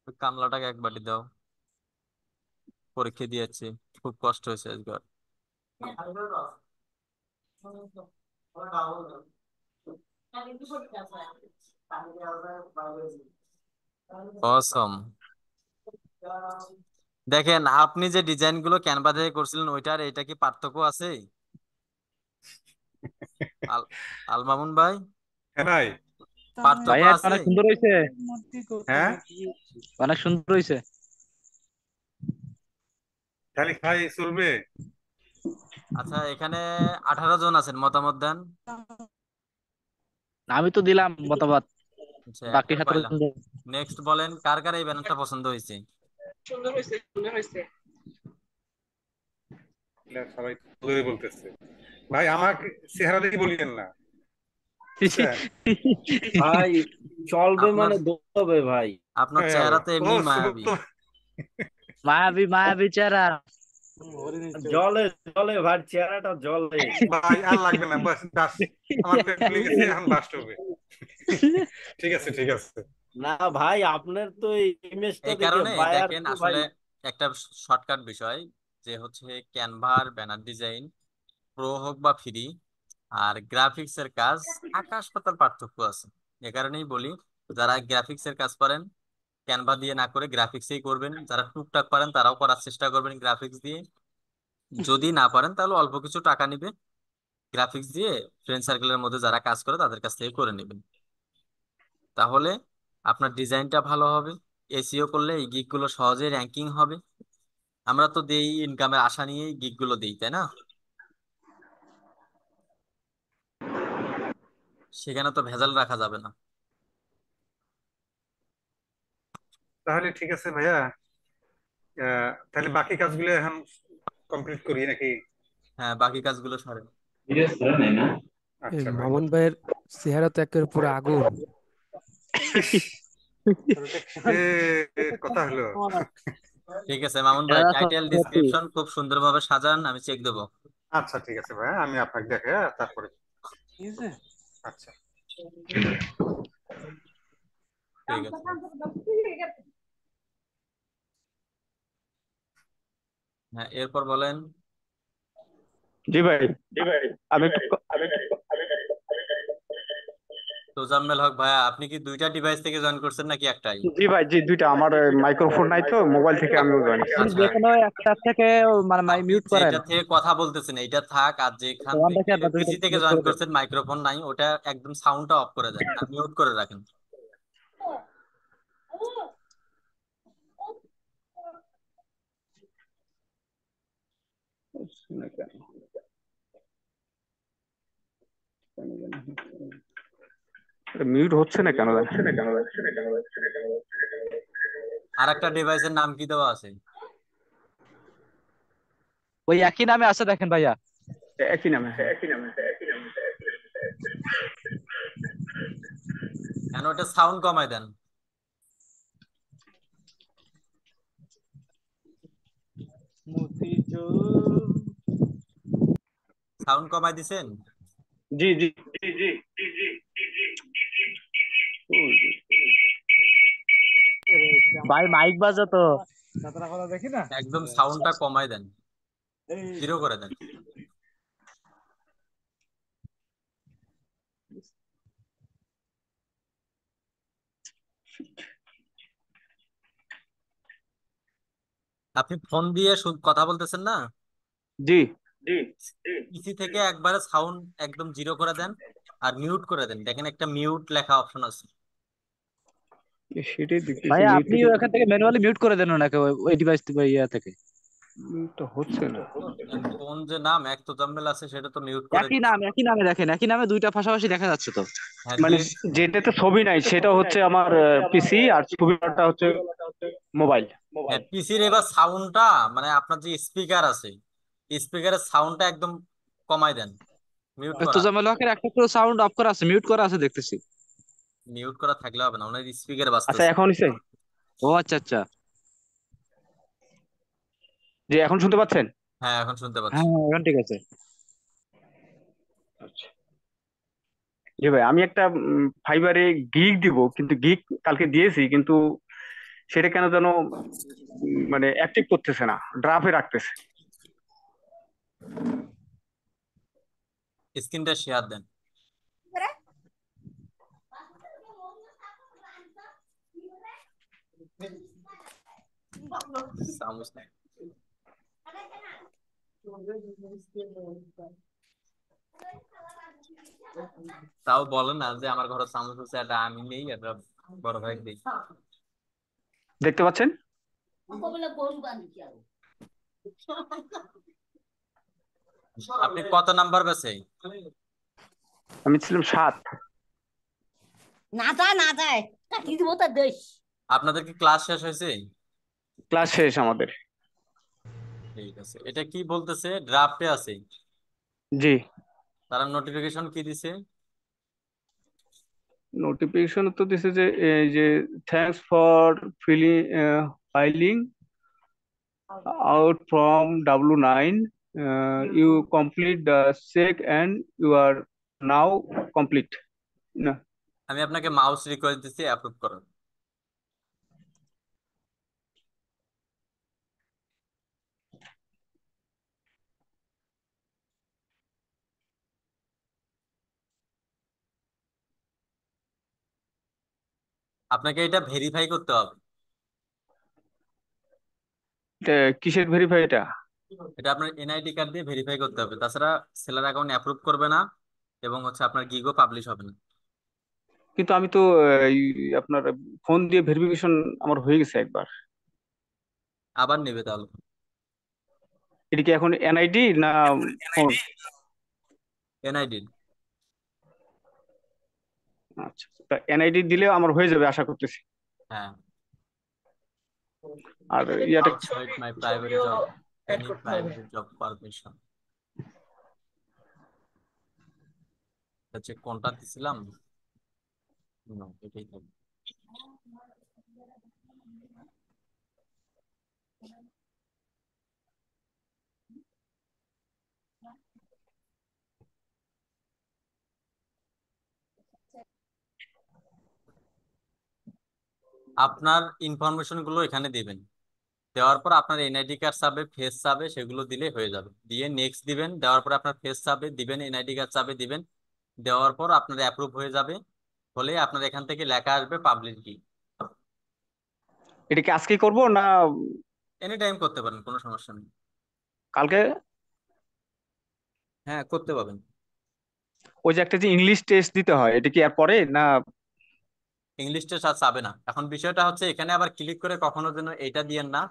ওই কামলাটাকে এক বাটি দাও, পরীক্ষা দিয়েছি, খুব কষ্ট হয়েছে আজকে ওর। অসম। দেখেন, আপনি যে ডিজাইন গুলো ক্যানভা থেকে করছিলেন ওইটার এটা কি পার্থক্য আছে? আল আল মামুন ভাই, হ্যাঁ ভাই। পার্থক্য ভাইয়া আছে? অনেক সুন্দর হয়েছে, হ্যাঁ, অনেক সুন্দর হয়েছে। খালি খাই চলবে? আচ্ছা, এখানে 18 জন আছেন, মতামত দেন। আমি তো দিলাম মতামত, আচ্ছা, বাকি একটা 17 পাইলাম। জন। নেক্সট বলেন, কার কার এই ব্যানারটা পছন্দ হয়েছে? সুন্দর হয়েছে, সুন্দর হয়েছে। সবাই ধরে বলতেছে। ভাই আমাকে চেহারা দেখে বলিয়েন না। বুঝছেন? ভাই চলবে আপনার মানে দৌড়বে ভাই। আপনার হ্যাঁ, চেহারা তো ও এমনি সুবল মায়াবী। তো মায়াবী মায়াবী চেহারা। জলে জলে ভাই, চেহারাটা জলে। ভাই আর লাগবে না, বাস বাস আমার পেট ফুলে গেছে, এখন বাস্ট হবে। ঠিক আছে, ঠিক আছে। না ভাই, আপনার তো এই ইমেজটা এই দেখে কারণে বায়ার দেখেন তো ভাই। আসলে একটা শর্টকাট বিষয় যে হচ্ছে ক্যানভার ব্যানার ডিজাইন প্রো হোক বা ফ্রি, আর গ্রাফিক্স এর কাজ আকাশ পাতাল পার্থক্য আছে। এ কারণেই বলি, যারা গ্রাফিক্স এর কাজ পারেন ক্যানভা দিয়ে না করে গ্রাফিক্সেই করবেন, যারা টুকটাক পারেন তারাও করার চেষ্টা করবেন গ্রাফিক্স দিয়ে। যদি না পারেন তাহলে অল্প কিছু টাকা নিবে, গ্রাফিক্স দিয়ে ফ্রেন্ড সার্কেলের মধ্যে যারা কাজ করে তাদের কাছ থেকে করে নেবেন। তাহলে আপনার ডিজাইনটা ভালো হবে, এসইও করলে এই গিগ গুলো সহজে র্যাঙ্কিং হবে। আমরা তো দেই ইনকামের আশা নিয়েই গিগ গুলো দিই, তাই না? সেখানে তো ভেজাল রাখা যাবে না। তাহলে ঠিক আছে ভাইয়া, তাহলে বাকি কাজগুলো এখন কমপ্লিট করি নাকি? হ্যাঁ, বাকি কাজগুলো সারেন। আচ্ছা ভাই। মামুন ভাইয়ের চেহারা তো একেবারে পুরো আগুন। এ কথা হলো। ঠিক আছে মামুন ভাই, টাইটেল ডিসক্রিপশন খুব সুন্দরভাবে সাজান, আমি চেক দেবো। আচ্ছা ঠিক আছে ভাইয়া, আমি আপনাকে দেখে তারপরে। ঠিক আছে। আচ্ছা ঠিক আছে। হ্যাঁ, এরপর বলেন। জি ভাই, আমি একটু তোজাম্মেল হক ভাইয়া, আপনি কি দুইটা ডিভাইস থেকে জয়েন করছেন নাকি একটাই? জি ভাই, জি দুইটা। আমার মাইক্রোফোন নাই তো, মোবাইল থেকে আমিও জয়েন করছি। আচ্ছা, যেকোনো একটা থেকে মানে আপনি মিউট করেন। যেটা থেকে কথা বলতেছেন এইটা থাক, আর যেখান ওয়ান থেকে থেকে আপনার দুইটা পিসি থেকে মিউট জয়েন করে দেন। করছেন মাইক্রোফোন নাই, ওটা একদম সাউন্ডটা অফ করে দেন আর মিউট করে রাখেন। মিউট হচ্ছে না কেন? আর একটা ডিভাইসের নাম কি দেওয়া আছে? ওই একই নামে আছে দেখেন ভাইয়া। একই নামে। কেন ওটা সাউন্ড কমায় দেন। সাউন্ড কমায় দিছেন? জি জি। ভাই মাইক বাজে তো। দেখি না, একদম সাউন্ডটা কমায় দেন, জিরো করে দেন। আপনি ফোন দিয়ে কথা বলতেছেন না? জি। পিসি থেকে একবারে সাউন্ড একদম জিরো করে দেন আর মিউট করে দেন, দেখেন একটা মিউট লেখা অপশন আছে। সেটাই দেখতেছি। ভাইয়া আপনি ওখান থেকে ম্যানুয়ালি মিউট করে দেন ওনাকে, ওই ডিভাইস ইয়া থেকে। তো হচ্ছে না। কোন যে নাম এক তোজাম্মেল আছে সেটা তো মিউট করে একই নামে দেখেন, একই নামে দুইটা পাশাপাশি দেখা যাচ্ছে তো। মানে যেটাতে ছবি নাই সেটা হচ্ছে আমার পিসি, আর ছবিটা হচ্ছে মোবাইল। পিসির এবার সাউন্ডটা মানে আপনার যে স্পিকার আছে স্পিকারের সাউন্ডটা একদম কমাই দেন, মিউট করা। তোজাম্মেল হকের একটা তো সাউন্ড অফ করা আছে, মিউট করা আছে দেখতেছি। মিউট করা থাকলে হবে না, ওনার স্পিকার আচ্ছা বাজতেছে। এখন হইছে? ও আচ্ছা আচ্ছা। জি এখন শুনতে পাচ্ছেন? হ্যাঁ এখন শুনতে পাচ্ছি। হ্যাঁ এখন ঠিক আছে। আচ্ছা জি ভাই, আমি একটা ফাইবারে গিগ দিব, কিন্তু গিগ কালকে দিয়েছি, কিন্তু সেটা কেন যেন মানে অ্যাক্টিভ করতেছে না, ড্রাফে রাখতেছে। স্ক্রিনটা শেয়ার দেন। চামচ নেই। তাও বলেন না যে আমার ঘরে চামচ আছে, এটা আমি নেই, এটা বড় ভাই দিই। দেখতে পাচ্ছেন? আপনি কত নাম্বার বেছে? আমি ছিলাম 7। না যায় কাটি দিব তার দেশ। আপনাদের কি ক্লাস শেষ হয়েছে? ক্লাস শেষ আমাদের। ঠিক আছে, এটা কি বলতেছে ড্রাফটে আছে? জি। তারা নোটিফিকেশন কি দিছে? নোটিফিকেশন তো দিছে যে এই যে thanks for filing out from W9. You complete the check and you are now complete. না, আমি আপনাকে মাউস রিকোয়েস্ট দিচ্ছি, অ্যাপ্রুভ করুন। আপনাকে এটা ভেরিফাই করতে হবে। এটা কিসের ভেরিফাই এটা? এটা আপনার এনআইডি কার্ড দিয়ে ভেরিফাই করতে হবে, তাছাড়া সেলার অ্যাকাউন্ট অ্যাপ্রুভ করবে না এবং আপনার গিগও পাবলিশ হবে না। কিন্তু আমি তো এই আপনার ফোন দিয়ে ভেরিফিকেশন আমার হয়ে গেছে একবার। আবার নেবে তাহলে। এটা কি এখন এনআইডি না ফোন? এনআইডি। আচ্ছা, এনআইডি দিলে আমার হয়ে যাবে আশা করতেছি। হ্যাঁ। আর এখানে ইয়াটা আউটসাইড মাই প্রাইভেট ছবিও জব, অ্যাড এনি করতে হবে। প্রাইভেট জব পারমিশন, হচ্ছে কোনটা দিছিলাম না, এটাই থাকবে। আপনার ইনফরমেশন গুলো এখানে দিবেন, দেওয়ার পর আপনার এনআইডি কার্ড চাবে, ফেস চাবে, সেগুলো দিলে হয়ে যাবে। দিয়ে নেক্সট দিবেন, দেওয়ার পর আপনার ফেস চাবে দিবেন, এনআইডি কার্ড চাবে দিবেন, দেওয়ার পর আপনার অ্যাপ্রুভ হয়ে যাবে, হলে আপনার এখান থেকে লেখা আসবে পাবলিশ কি। এটা কি আজকে করব না এনি টাইম করতে পারেন, কোনো সমস্যা নেই। কালকে? হ্যাঁ, করতে পারবেন। ওই যে একটা যে ইংলিশ টেস্ট দিতে হয়, এটা কি আর পরে না? ইংলিশ টেস্ট আর চাবে না। এখন বিষয়টা হচ্ছে এখানে আবার ক্লিক করে কখনো যেন এটা দিয়েন না,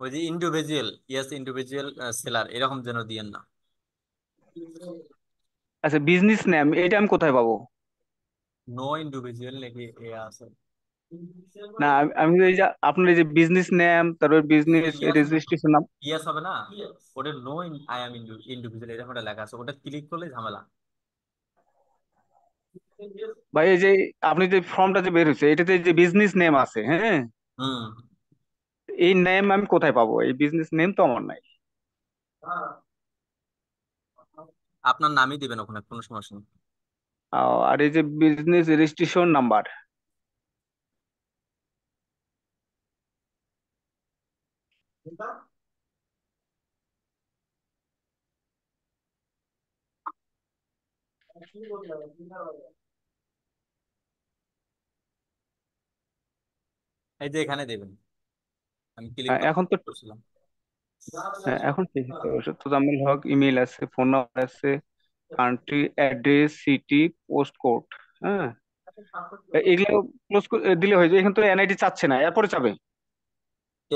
ওই যে ইন্ডিভিজুয়াল, ইয়েস ইন্ডিভিজুয়াল সেলার, এরকম যেন দিয়েন না। আচ্ছা, বিজনেস নেম এটা আমি কোথায় পাবো? নো ইন্ডিভিজুয়াল নাকি এ আছে। না, আমি এই যে আপনার এই যে বিজনেস নেম, তারপর বিজনেস ইয়াস, রেজিস্ট্রেশন নাম, ইয়াস হবে না, ওটা নো আই এম ইন্ডিভিজুয়াল এরকম একটা লেখা আছে, ওটা ক্লিক করলে ঝামেলা। ভাই এই যে আপনি যে ফর্মটা যে বের হয়েছে এটাতে যে বিজনেস নেম আছে, হ্যাঁ, হুম। এই নেম আমি কোথায় পাবো? এই বিজনেস নেম তো আমার নাই। আপনার নামই দিবেন ওখানে, কোনো সমস্যা নেই। আর এই যে বিজনেস রেজিস্ট্রেশন নাম্বার, এই যে এখানে দেবেন, আমি ক্লিক এখন তো করছিলাম। এখন ঠিক আছে। তোজামিল হক ইমেল আছে, ফোন নাম্বার আছে, country address, city, post code, হ্যাঁ, এগুলো ক্লোজ দিলে হয়ে যায়। এখন তো এনআইডি চাচ্ছে না, এরপরে চাবে?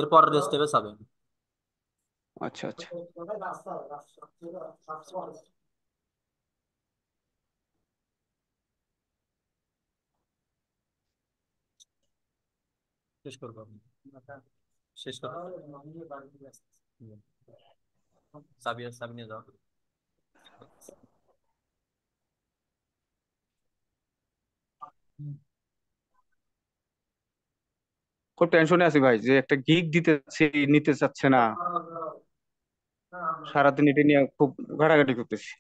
এরপর স্টেপে যাবেন। আচ্ছা আচ্ছা, শেষ করবো, শেষ করবো। সাবিয়া, সাবি নিয়ে যাও। খুব টেনশনে আছি ভাই, যে একটা গিগ দিতে চাচ্ছি, নিতে চাচ্ছে না। সারাদিন এটা নিয়ে খুব ঘাটাঘাটি করতেছি।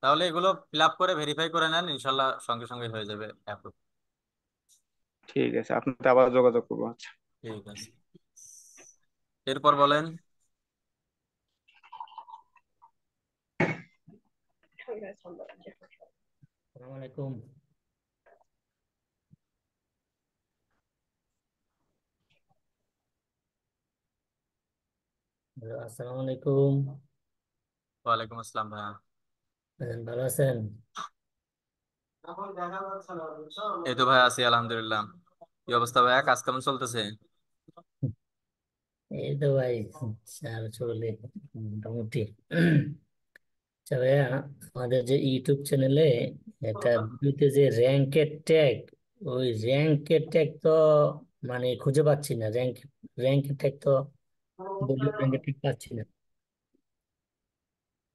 তাহলে এগুলো ফিল আপ করে ভেরিফাই করে নেন, ইনশাল্লাহ সঙ্গে সঙ্গে হয়ে যাবে অ্যাপ্রুভ। ঠিক আছে, আপনার আবার যোগাযোগ করবো। আচ্ছা, ঠিক আছে, এরপর বলেন। আসসালামু আলাইকুম। আসসালামু আলাইকুম। ওয়ালাইকুম আসসালাম ভাইয়া। ভালো আছেন? এই তো ভাই আছি আলহামদুলিল্লাহ। কি অবস্থা ভাইয়া, কাজ কেমন চলতেছে? এই তো ভাই, আর চলে মোটামুটি। আচ্ছা ভাইয়া, আমাদের যে ইউটিউব চ্যানেলে একটা ভিডিওতে যে র্যাঙ্কের ট্যাগ, ওই র্যাঙ্কের ট্যাগ তো মানে খুঁজে পাচ্ছি না। র্যাঙ্কের ট্যাগ তো বললে র্যাঙ্কের ট্যাগ পাচ্ছি না।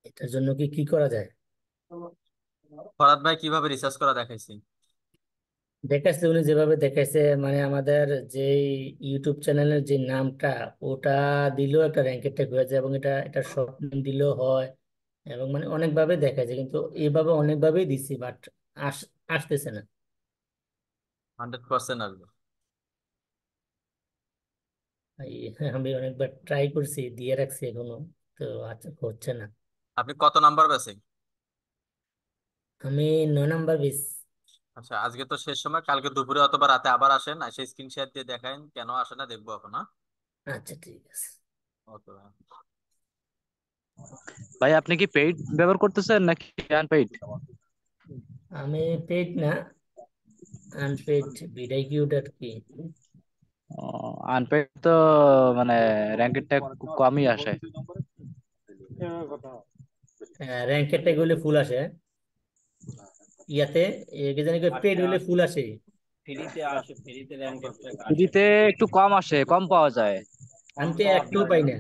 এটার জন্য কি কি করা যায়? ফরাদ ভাই কিভাবে রিসার্চ করা দেখাইছি? দেখাচ্ছে উনি যেভাবে দেখাইছে, মানে আমাদের যে ইউটিউব চ্যানেলের যে নামটা ওটা দিলেও একটা র্যাঙ্কের ট্যাগ হয়ে যায়, এবং এটা শর্ট নেম দিলেও হয়, এবং মানে অনেকভাবে দেখাচ্ছে, কিন্তু এইভাবে অনেকভাবেই দিছি, বাট আসতেছে না। 100% আসবে। আমি অনেকবার ট্রাই করছি, দিয়ে রাখছি এখনো, তো আচ্ছা হচ্ছে না। আপনি কত নাম্বার বেছেন? আমি 9 নাম্বার বেস। আচ্ছা, আজকে তো শেষ সময়, কালকে দুপুরে অথবা রাতে আবার আসেন, এসে স্ক্রিন শেয়ার দিয়ে দেখাইন কেন আসে না, দেখবো এখন। হ্যাঁ, আচ্ছা ঠিক আছে। ওকে। ভাই আপনি কি পেইড ব্যবহার করতেছেন নাকি আনপেইড? আমি পেড না, আনপেড ভিডিও আর কি। আনপেইড তো মানে র্যাঙ্কের ট্যাগ খুব কমই আসে। র্যাঙ্কের ট্যাগ হলে ফুল আসে, ইয়াতে কি জানি পেড হলে ফুল আসে। ফ্রিতে আসে, ফ্রিতে র্যাঙ্কের ট্যাগ আসে। ফ্রিতে একটু কম আসে, কম পাওয়া যায়। আমি তো একটু পাই না।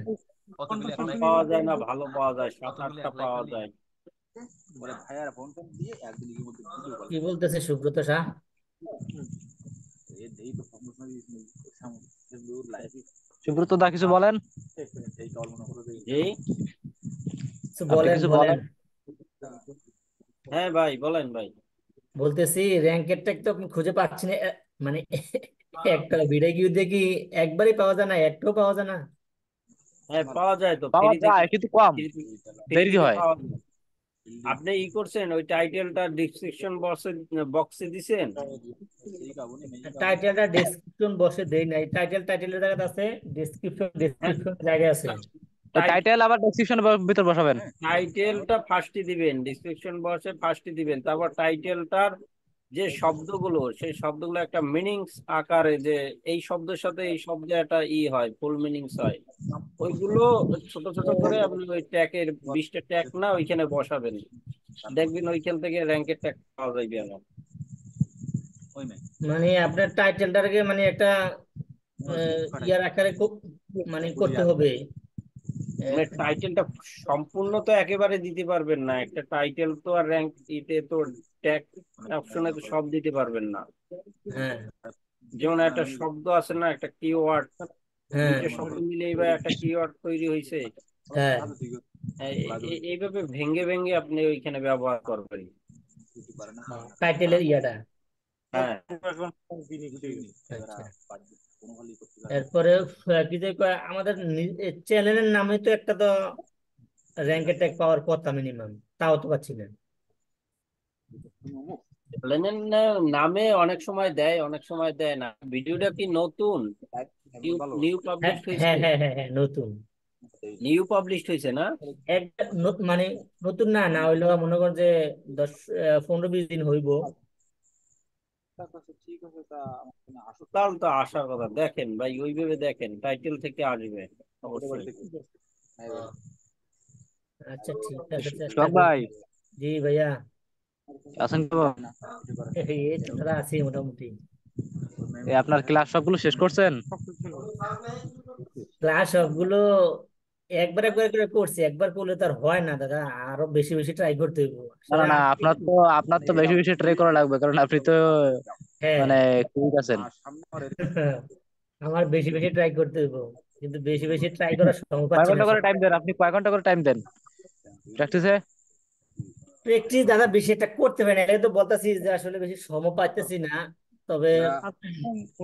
পাওয়া যায় না, ভালো পাওয়া যায়, 7-8টা পাওয়া যায়। কি বলতেছে সুব্রত শাহ? সুব্রত দা কিছু বলেন। বলেন কিছু বলেন। হ্যাঁ ভাই বলেন ভাই। বলতেছি র্যাঙ্কের ট্যাগ তো খুঁজে পাচ্ছি না, মানে একটা ভিডিও দেখি একবারই পাওয়া যায় না, একটাও পাওয়া যায় না। হ্যাঁ পাওয়া যায় তো, পাওয়া যায় কিন্তু কম, দেরি হয়। আপনি ই করছেন ওই টাইটেলটা ডেসক্রিপশন বক্সে দিছেন? টাইটেলটা ডেসক্রিপশন বক্সে দেই নাই, টাইটেলের জায়গাতে আছে, ডেসক্রিপশন জায়গায় আছে। টাইটেল আবার ডেসক্রিপশন ভিতর বসাবেন। টাইটেলটা ফার্স্টে দিবেন, ডেসক্রিপশন বক্সে ফার্স্টে দিবেন, তারপর টাইটেলটার যে শব্দগুলো, সেই শব্দগুলো একটা মিনিংস আকারে, যে এই শব্দের সাথে এই শব্দে একটা ই হয়, ফুল মিনিংস হয়, ওইগুলো ছোট ছোট করে আপনি ওই ট্যাগের 20টা ট্যাগ না ওইখানে বসাবেন, দেখবেন ওইখান থেকে র্যাঙ্কের ট্যাগ পাওয়া যাবে। আমার মানে আপনার টাইটেলটাকে মানে একটা ইয়ার আকারে মানে করতে হবে। টাইটেলটা সম্পূর্ণ তো একেবারে দিতে পারবেন না, একটা টাইটেল তো আর র্যাঙ্ক ইতে তো ট্যাগ অপশনে তো সব দিতে পারবেন না। হ্যাঁ, যেমন একটা শব্দ আছে না, একটা কিওয়ার্ড, দুইটা শব্দ মিলে এবার একটা কিওয়ার্ড তৈরি হয়েছে, হ্যাঁ এইভাবে ভেঙে ভেঙে আপনি ওইখানে ব্যবহার করবেন টাইটেলের ইয়াটা। হ্যাঁ। এরপরে কি যে আমাদের চ্যানেলের নামে তো একটা তো র্যাঙ্কের ট্যাগ পাওয়ার কথা মিনিমাম, তাও তো পাচ্ছি না। নামে অনেক সময় দেয়, অনেক সময় দেয় না। ভিডিওটা কি নতুন, নিউ পাবলিশ হয়েছে? হ্যাঁ হ্যাঁ হ্যাঁ হ্যাঁ নতুন, নিউ পাবলিশ হয়েছে না? মানে নতুন না, না হইলেও মনে করেন যে 10-15-20 দিন হইব। তাহলে তো আসার কথা। দেখেন ভাই, ওইভাবে দেখেন, টাইটেল থেকে আসবে অবশ্যই। আচ্ছা ঠিক আছে, ভাই। জি ভাইয়া আছেন তো? এই তো তারা আছি মোটামুটি। আপনার ক্লাস সবগুলো শেষ করছেন? ক্লাস সবগুলো একবার একবার করে করছি, একবার করলে তার হয় না দাদা, আরো বেশি বেশি ট্রাই করতে হইব। না না, আপনার তো বেশি বেশি ট্রাই করা লাগবে, কারণ আপনি তো মানে কুইক আছেন। আমার বেশি বেশি ট্রাই করতে হইব, কিন্তু বেশি বেশি ট্রাই করার সময় পাচ্ছি না। কয় ঘন্টা করে টাইম দেন আপনি? কয় ঘন্টা করে টাইম দেন প্র্যাকটিসে? প্র্যাকটিস দাদা বেশি একটা করতে পারি না, এটা তো বলতেছি যে আসলে বেশি সময় পাইতেছি না। তবে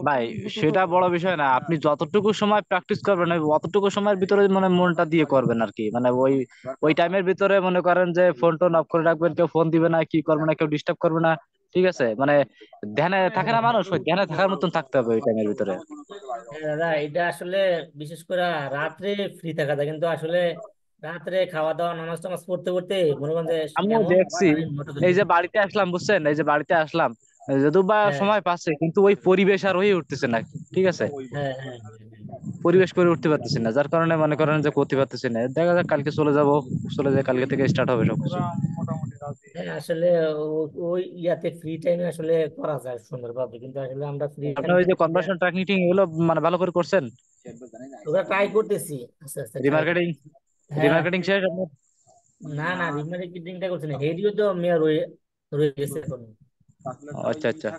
ভাই সেটা বড় বিষয় না, আপনি যতটুকু সময় প্র্যাকটিস করবেন অতটুকু সময়ের ভিতরে মানে মনটা দিয়ে করবেন আর কি। মানে ওই টাইমের ভিতরে মনে করেন যে ফোন টোন অফ করে রাখবেন, কেউ ফোন দিবে না, কি করবে না, কেউ ডিস্টার্ব করবে না, ঠিক আছে? মানে ধ্যানে থাকে না মানুষ, ওই ধ্যানে থাকার মতন থাকতে হবে ওই টাইমের ভিতরে। দাদা এটা আসলে বিশেষ করে রাত্রে ফ্রি থাকা যায়, কিন্তু আসলে রাত্রে খাওয়া দাওয়া নামাজ টামাজ পড়তে পড়তে মনে করেন যে আমিও দেখছি, এই যে বাড়িতে আসলাম বুঝছেন, এই যে বাড়িতে আসলাম, যদিও বা সময় পাচ্ছে, কিন্তু ওই পরিবেশ আর হয়ে উঠতেছে না, ঠিক আছে? পরিবেশ করে উঠতে পারতেছি না, যার কারণে মনে করেন যে করতে পারতেছি না। দেখা যাক কালকে চলে যায়, কালকে থেকে স্টার্ট হবে সবকিছু। আসলে ওই ইয়াতে ফ্রি টাইমে আসলে করা যায় সুন্দরভাবে, কিন্তু আসলে আমরা ফ্রি আপনি ওই যে কনভার্সন ট্র্যাকিং এগুলো মানে ভালো করে করছেন? ওটা ট্রাই করতেছি আস্তে আস্তে। রিমার্কেটিং শেষ আপনার? না না, রিমার্কেটিংটা করছে না, হেডিও তো মেয়া রয়ে রয়ে গেছে এখন। ও, আচ্ছা আচ্ছা।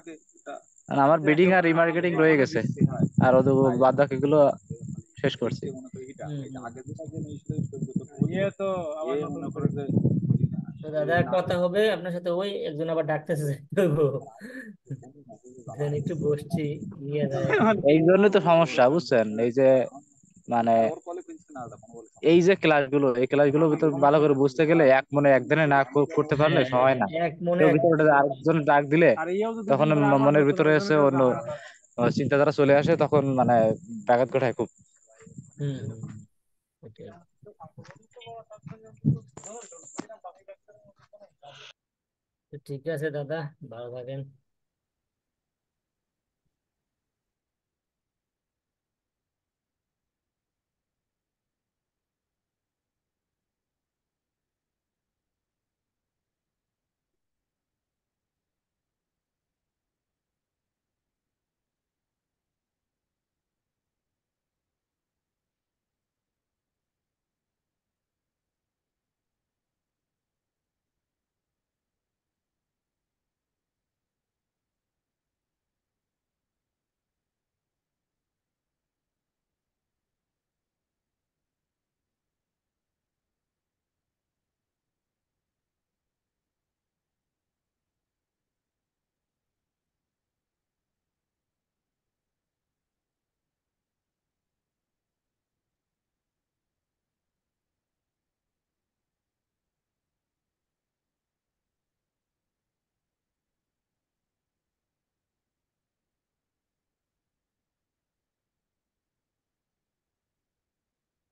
আর আমার বিডিং আর রিমার্কেটিং রয়ে গেছে, আর ওদের বাদ বাকি গুলো শেষ করছি। তো দাদা কথা হবে আপনার সাথে, ওই একজন আবার ডাকতেছে এখানে একটু বসছি, নিয়ে যায় এখন। এই জন্য তো সমস্যা বুঝছেন, এই যে মানে এই যে ক্লাসগুলো, এই ক্লাসগুলোর ভিতর ভালো করে বুঝতে গেলে এক মনে একদিনে না করতে পারলে হ্যাঁ হ্যাঁ হয় হ্যাঁ, না। এক মনে কেউ এক। ভিতরে আরেকজন ডাক দিলে তখন মনের ভিতরে এসে অন্য চিন্তাধারা চলে আসে, তখন মানে ব্যাঘাত ঘটায় খুব। হুম হুম হুম, ওটাই। তো ঠিক আছে দাদা, ভালো থাকেন।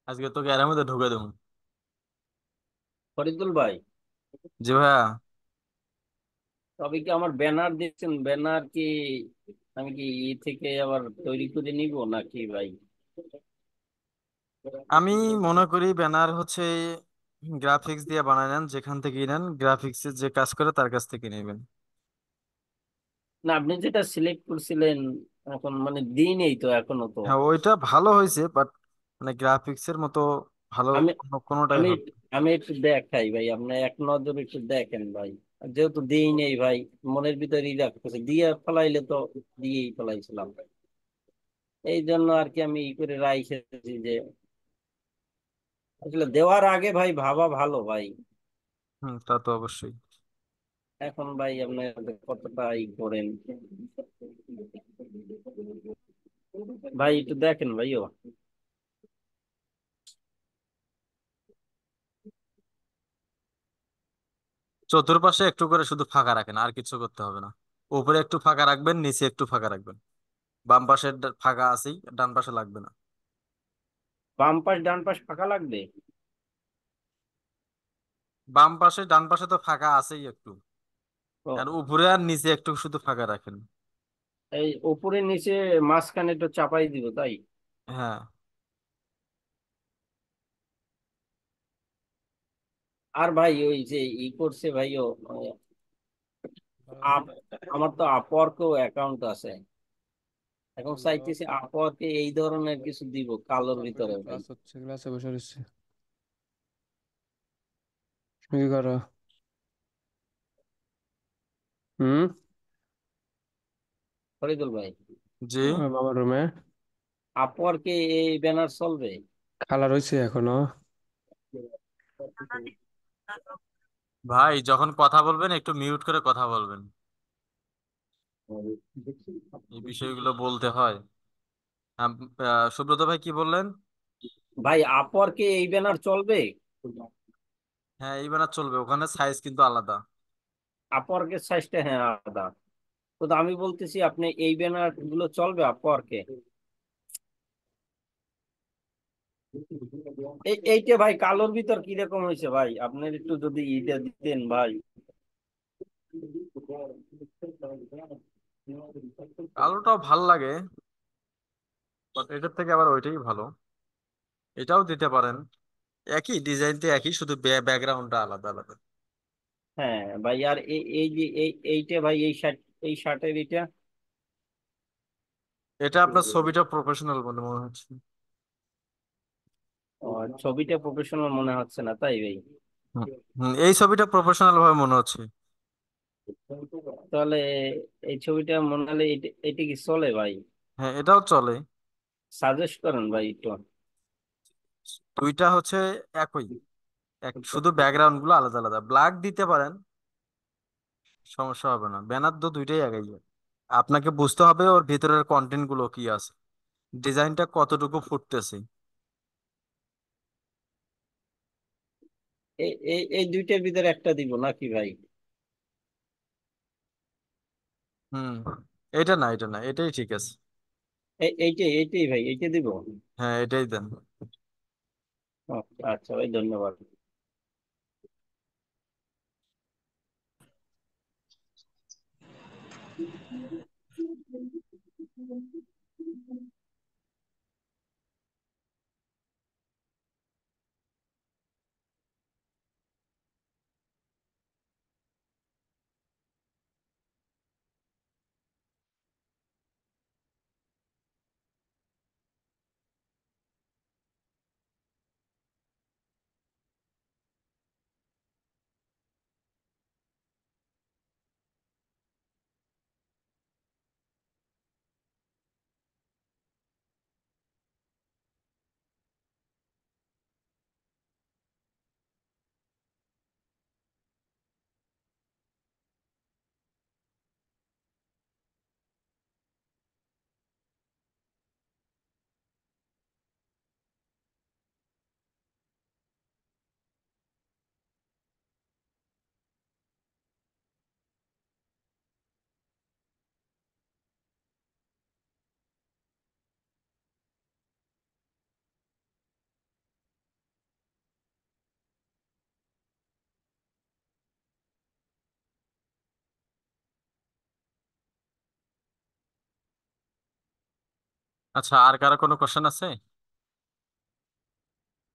আজকে তো গ্যারের মধ্যে ঢুকে দেবো। ফরিদুল ভাই, জি ভাইয়া। তবে কি আমার ব্যানার দিচ্ছেন, ব্যানার কি আমি কি থেকে আবার তৈরি করে নিব নাকি ভাই? আমি মনে করি ব্যানার হচ্ছে গ্রাফিক্স দিয়ে বানায় নেন, যেখান থেকে নেন গ্রাফিক্স যে কাজ করে তার কাছ থেকে নেবেন। না, আপনি যেটা সিলেক্ট করছিলেন এখন মানে দিই নেই তো এখনো তো। হ্যাঁ ওইটা ভালো হয়েছে, বাট মানে গ্রাফিক্স এর মতো ভালো আমি অন্য কোনোটাই আমি হবে না। আমি একটু দেখাই ভাই, আপনি এক নজর একটু দেখেন ভাই। যেহেতু দিই নেই ভাই, মনের ভিতরেই রাখতেছে, দিয়ে ফেলাইলে তো দিয়েই ফেলাইছিলাম। এই জন্য আর কি আমি ই করে রাইখেছি যে আসলে দেওয়ার আগে ভাই ভাবা ভালো ভাই। তা তো অবশ্যই। এখন ভাই আপনি কতটা ই করেন ভাই, একটু দেখেন ভাইও। চতুর্পাশে একটু করে শুধু ফাঁকা রাখেন, আর কিছু করতে হবে না। উপরে একটু ফাঁকা রাখবেন, নিচে একটু ফাঁকা রাখবেন। বাম পাশের ফাঁকা আছেই, ডান পাশে লাগবে না। বাম পাশ ডান পাশ ফাঁকা লাগবে? বাম পাশে ডান পাশে তো ফাঁকা আছেই একটু, আর ও, উপরে আর নিচে একটু শুধু ফাঁকা রাখেন। এই উপরে নিচে মাঝখানে একটু চাপাই দিব তাই? হ্যাঁ। আর ভাই ওই যে ই করছে ভাই ও আপ, আমার তো আপওয়ার্কেও অ্যাকাউন্ট আছে। এখন চাইতেছি আপওয়ার্কে এই ধরনের কিছু দিব কালোর ভিতরে ভাই। ক্লাস হচ্ছে, ক্লাসে বসে রয়েছে। কি করো? হুম। ফরিদুল ভাই, জি। বাবার রুমে আপওয়ার্কে এই ব্যানার চলবে? খালা রয়েছে এখনো। ভাই যখন কথা বলবেন একটু মিউট করে কথা বলবেন, এই বিষয়গুলো বলতে হয়। আম, সুব্রত ভাই কি বললেন? ভাই আপওয়ার্কে এই ব্যানার চলবে? হ্যাঁ এই বানার চলবে, ওখানে সাইজ কিন্তু আলাদা। আপওয়ার্কের সাইজটা হ্যাঁ আলাদা। তো আমি বলতেছি আপনি এই ব্যানার গুলো চলবে আপওয়ার্কে? এইটা ভাই কালোর ভিতর কিরকম হয়েছে ভাই, আপনার একটু যদি ইটা দিতেন ভাই। কালোটাও ভাল লাগে, বাট এটার থেকে আবার ওইটাই ভালো। এটাও দিতে পারেন, একই ডিজাইন তো একই, শুধু ব্যাকগ্রাউন্ডটা আলাদা আলাদা। হ্যাঁ ভাই, আর এই যে এইটা ভাই, এই শার্ট, এই শার্টের এটা এটা আপনার ছবিটা প্রফেশনাল বলে মনে হচ্ছে। ছবিটা প্রফেশনাল মনে হচ্ছে না তাই ভাই? হুম, এই ছবিটা প্রফেশনাল ভাবে মনে হচ্ছে। তাহলে এই ছবিটা মনে হলে এটা কি চলে ভাই? হ্যাঁ, এটাও চলে। সাজেস্ট করেন ভাই একটু। দুইটা হচ্ছে একই, শুধু ব্যাকগ্রাউন্ড গুলো আলাদা আলাদা, ব্ল্যাক দিতে পারেন, সমস্যা হবে না। ব্যানার তো দুইটাই একই। আপনাকে বুঝতে হবে ওর ভিতরের কন্টেন্ট গুলো কি আছে, ডিজাইনটা কতটুকু ফুটতেছে। এই দুইটার ভিতরে একটা দিব নাকি ভাই? হুম, এটা না, এটা না, এটাই ঠিক আছে। এইটাই ভাই, এইটা দিব। হ্যাঁ, এটাই দেন। আচ্ছা ভাই, ধন্যবাদ। আচ্ছা, আর কারো কোনো কোশ্চেন আছে?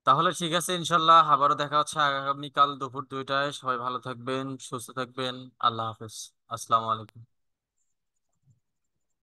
তাহলে ঠিক আছে, ইনশাল্লাহ আবারও দেখা হচ্ছে আগামীকাল দুপুর 2টায়। সবাই ভালো থাকবেন, সুস্থ থাকবেন। আল্লাহ হাফেজ। আসসালামু আলাইকুম।